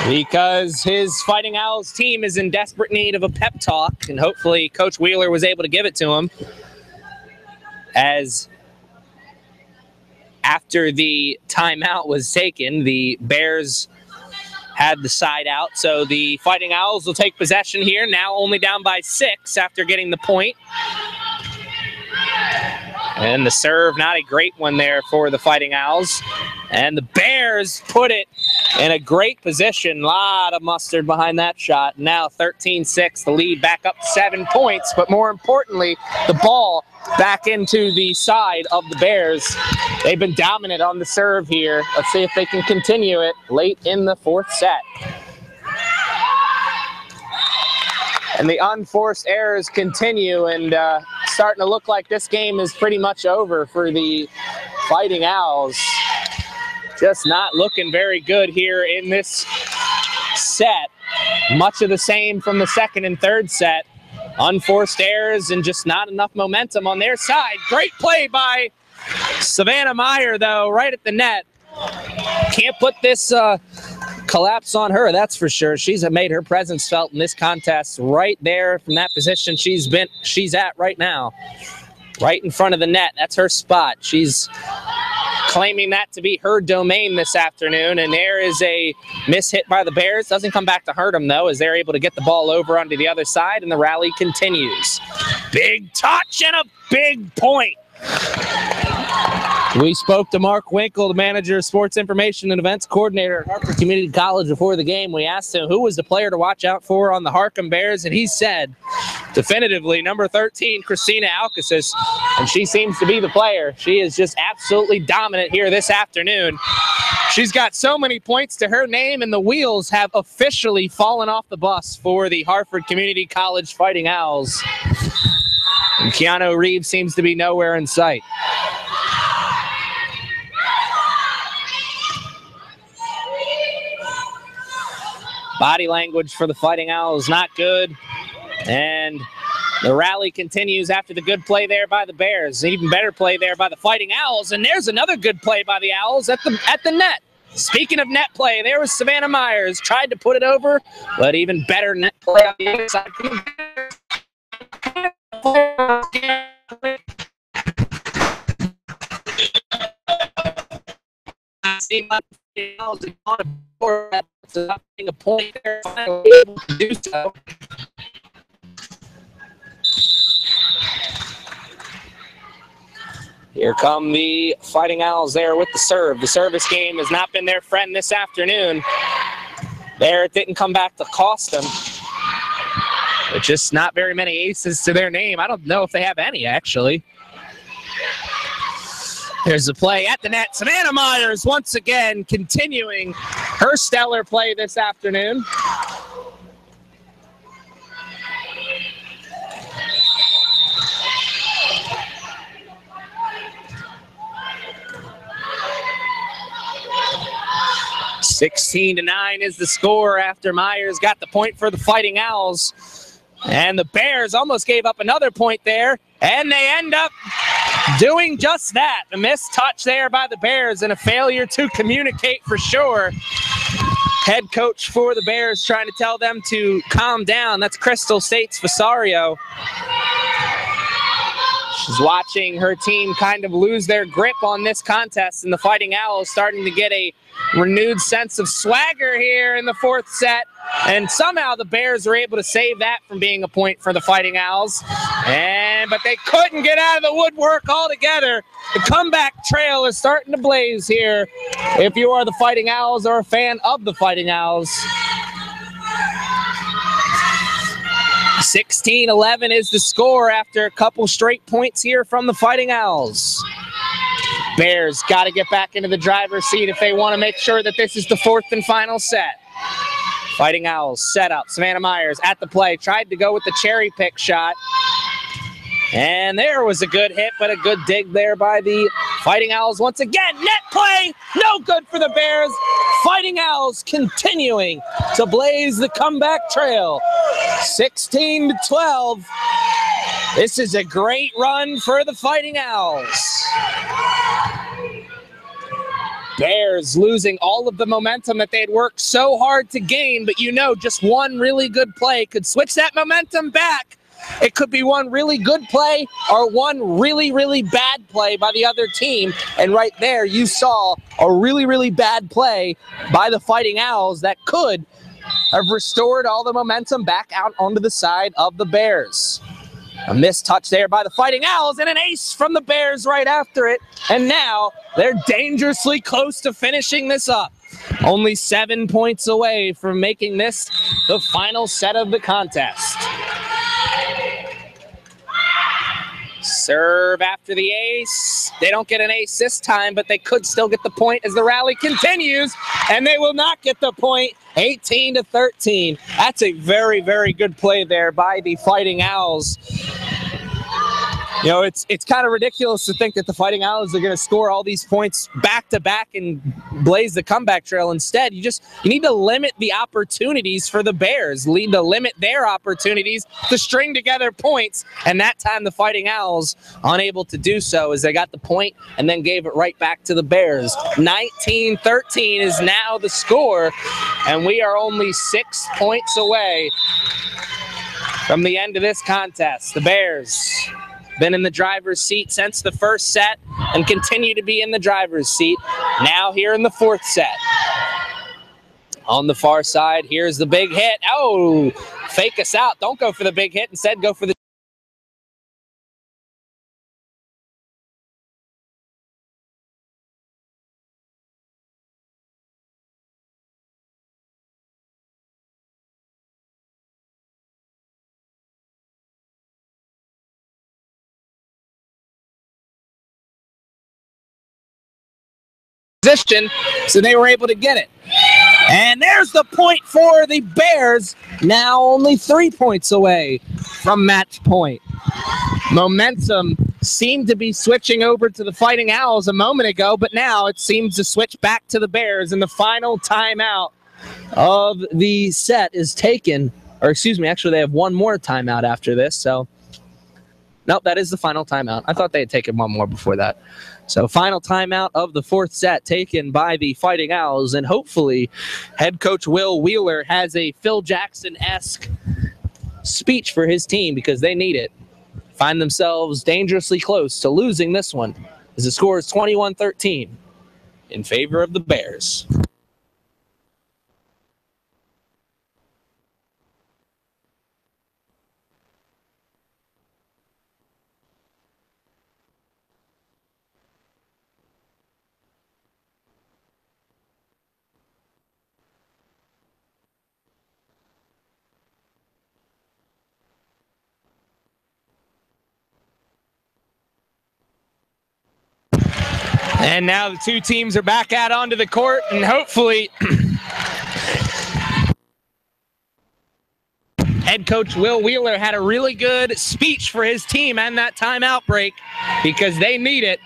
because his Fighting Owls team is in desperate need of a pep talk, and hopefully Coach Wheeler was able to give it to him, as after the timeout was taken, the Bears had the side out, so the Fighting Owls will take possession here, now only down by 6 after getting the point. And the serve, not a great one there for the Fighting Owls. And the Bears put it in a great position. A lot of mustard behind that shot. Now 13-6, the lead back up to 7 points, but more importantly, the ball back into the side of the Bears. They've been dominant on the serve here. Let's see if they can continue it late in the fourth set. And the unforced errors continue, and starting to look like this game is pretty much over for the Fighting Owls. Just not looking very good here in this set. Much of the same from the second and third set. Unforced errors and just not enough momentum on their side. Great play by Savannah Meyer, though, right at the net. Can't put this collapse on her, that's for sure. She's made her presence felt in this contest right there from that position she's at right now. Right in front of the net. That's her spot. She's claiming that to be her domain this afternoon, and there is a miss hit by the Bears. Doesn't come back to hurt them, though, as they're able to get the ball over onto the other side, and the rally continues. Big touch and a big point. We spoke to Mark Winkle, the manager of sports information and events coordinator at Harford Community College before the game. We asked him who was the player to watch out for on the Harcum Bears, and he said definitively number 13, Christina Alcacis, and she seems to be the player. She is just absolutely dominant here this afternoon. She's got so many points to her name, and the wheels have officially fallen off the bus for the Harford Community College Fighting Owls. And Keanu Reeves seems to be nowhere in sight. Body language for the Fighting Owls not good. And the rally continues after the good play there by the Bears. Even better play there by the Fighting Owls. And there's another good play by the Owls at the net. Speaking of net play, there was Savannah Myers. Tried to put it over, but even better net play on the other side. A point there, finally able to do so. Here come the Fighting Owls there with the serve. The service game has not been their friend this afternoon. There, it didn't come back to cost them. But just not very many aces to their name. I don't know if they have any, actually. There's the play at the net. Savannah Myers once again continuing her stellar play this afternoon. (16-9) is the score after Myers got the point for the Fighting Owls. And the Bears almost gave up another point there, and they end up doing just that. A missed touch there by the Bears and a failure to communicate for sure. Head coach for the Bears trying to tell them to calm down. That's Crystal States Vasario. She's watching her team kind of lose their grip on this contest, and the Fighting Owls starting to get a renewed sense of swagger here in the fourth set. And somehow the Bears were able to save that from being a point for the Fighting Owls. But they couldn't get out of the woodwork altogether. The comeback trail is starting to blaze here if you are the Fighting Owls or a fan of the Fighting Owls. 16-11 is the score after a couple straight points here from the Fighting Owls. Bears got to get back into the driver's seat if they want to make sure that this is the fourth and final set. Fighting Owls set up. Savannah Myers at the play. Tried to go with the cherry pick shot. And there was a good hit, but a good dig there by the Fighting Owls once again. Net play, no good for the Bears. Fighting Owls continuing to blaze the comeback trail. 16-12. This is a great run for the Fighting Owls. Bears losing all of the momentum that they had worked so hard to gain, but you know, just one really good play could switch that momentum back. It could be one really good play or one really, really bad play by the other team. And right there, you saw a really, really bad play by the Fighting Owls that could have restored all the momentum back out onto the side of the Bears. A missed touch there by the Fighting Owls and an ace from the Bears right after it. And now they're dangerously close to finishing this up. Only 7 points away from making this the final set of the contest. Serve after the ace. They don't get an ace this time, but they could still get the point as the rally continues, and they will not get the point. 18-13. That's a very, very good play there by the Fighting Owls. You know, it's kind of ridiculous to think that the Fighting Owls are going to score all these points back-to-back and blaze the comeback trail. Instead, you need to limit the opportunities for the Bears. You need to limit their opportunities to string together points. And that time, the Fighting Owls unable to do so as they got the point and then gave it right back to the Bears. 19-13 is now the score, and we are only 6 points away from the end of this contest. The Bears been in the driver's seat since the first set and continue to be in the driver's seat now here in the fourth set. On the far side, here's the big hit. Oh, fake us out. Don't go for the big hit. Instead, go for the position, so they were able to get it. And there's the point for the Bears, now only 3 points away from match point. Momentum seemed to be switching over to the Fighting Owls a moment ago, but now it seems to switch back to the Bears, and the final timeout of the set is taken. Or excuse me, actually they have one more timeout after this, so Nope, that is the final timeout. I thought they had taken one more before that. So final timeout of the fourth set taken by the Fighting Owls, and hopefully head coach Will Wheeler has a Phil Jackson-esque speech for his team because they need it. Find themselves dangerously close to losing this one as the score is 21-13 in favor of the Bears. And now the two teams are back out onto the court, and hopefully head coach Will Wheeler had a really good speech for his team and that timeout break because they need it.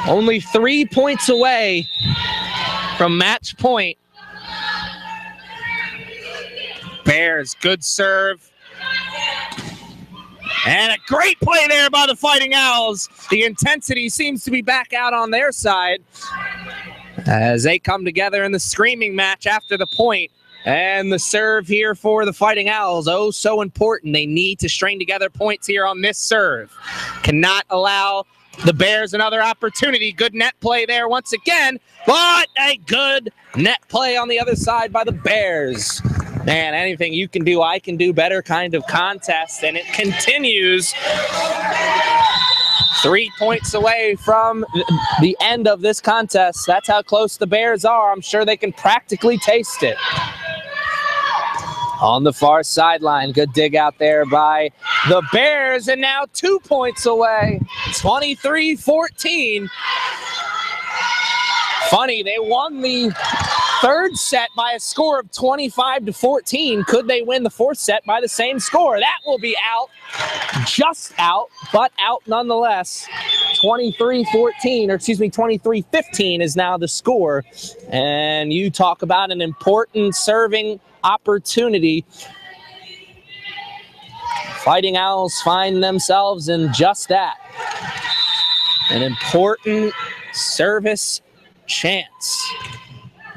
Only 3 points away from match point. Bears, good serve. And a great play there by the Fighting Owls. The intensity seems to be back out on their side as they come together in the screaming match after the point. And the serve here for the Fighting Owls, oh so important. They need to string together points here on this serve. Cannot allow the Bears another opportunity. Good net play there once again, but a good net play on the other side by the Bears. Man, anything you can do, I can do better kind of contest, and it continues. 3 points away from the end of this contest. That's how close the Bears are. I'm sure they can practically taste it. On the far sideline, good dig out there by the Bears, and now 2 points away. 23-14. Funny, they won the third set by a score of 25-14. Could they win the fourth set by the same score? That will be out. Just out, but out nonetheless. 23-14, or excuse me, 23-15 is now the score. And you talk about an important serving opportunity. Fighting Owls find themselves in just that. An important service chance.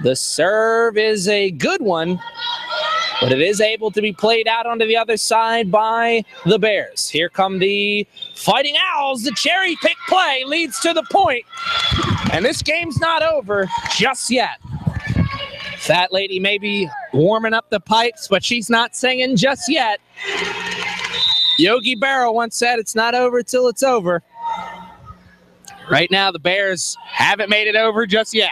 The serve is a good one, but it is able to be played out onto the other side by the Bears. Here come the Fighting Owls. The cherry pick play leads to the point, and this game's not over just yet. Fat lady may be warming up the pipes, but she's not singing just yet. Yogi Berra once said it's not over till it's over. Right now, the Bears haven't made it over just yet.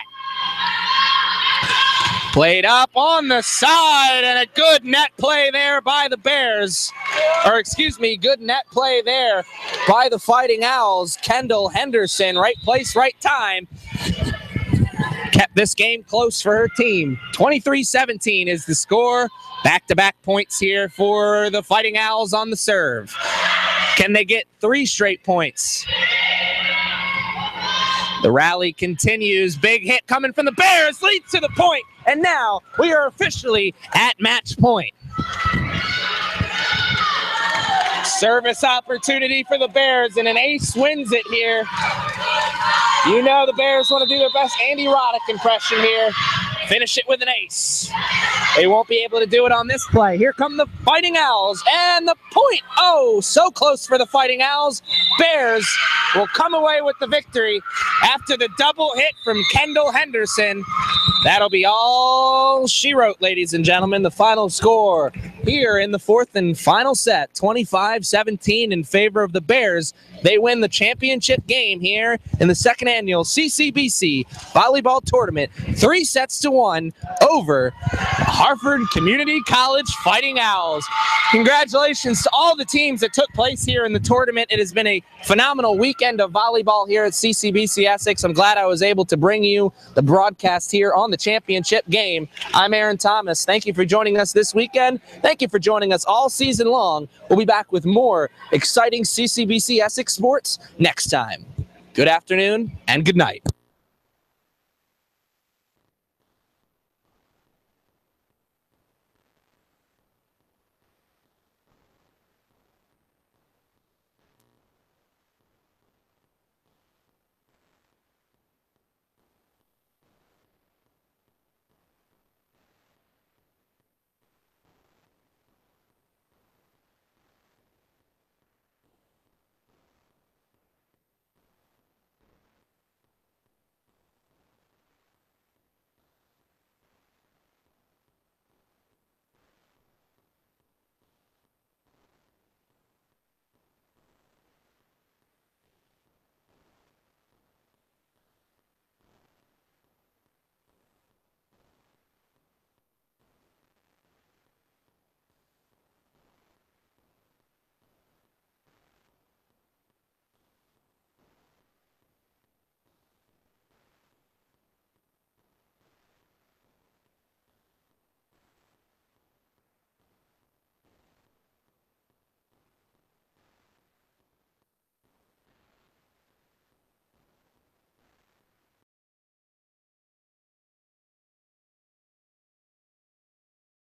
Played up on the side, and a good net play there by the Bears. Or excuse me, good net play there by the Fighting Owls. Kendall Henderson, right place, right time. Kept this game close for her team. 23-17 is the score. Back-to-back points here for the Fighting Owls on the serve. Can they get 3 straight points? The rally continues. Big hit coming from the Bears, leads to the point. And now we are officially at match point. Service opportunity for the Bears, and an ace wins it here. You know the Bears want to do their best Andy Roddick impression here. Finish it with an ace. They won't be able to do it on this play. Here come the Fighting Owls, and the point. Oh, so close for the Fighting Owls. Bears will come away with the victory after the double hit from Kendall Henderson. That'll be all she wrote, ladies and gentlemen. The final score here in the fourth and final set, 25-17 in favor of the Bears. They win the championship game here in the second annual CCBC Volleyball Tournament, 3-1 over Harford Community College Fighting Owls. Congratulations to all the teams that took place here in the tournament. It has been a phenomenal weekend of volleyball here at CCBC Essex. I'm glad I was able to bring you the broadcast here on the championship game. I'm Aaron Thomas. Thank you for joining us this weekend. Thank you for joining us all season long. We'll be back with more exciting CCBC Essex sports next time. Good afternoon and good night.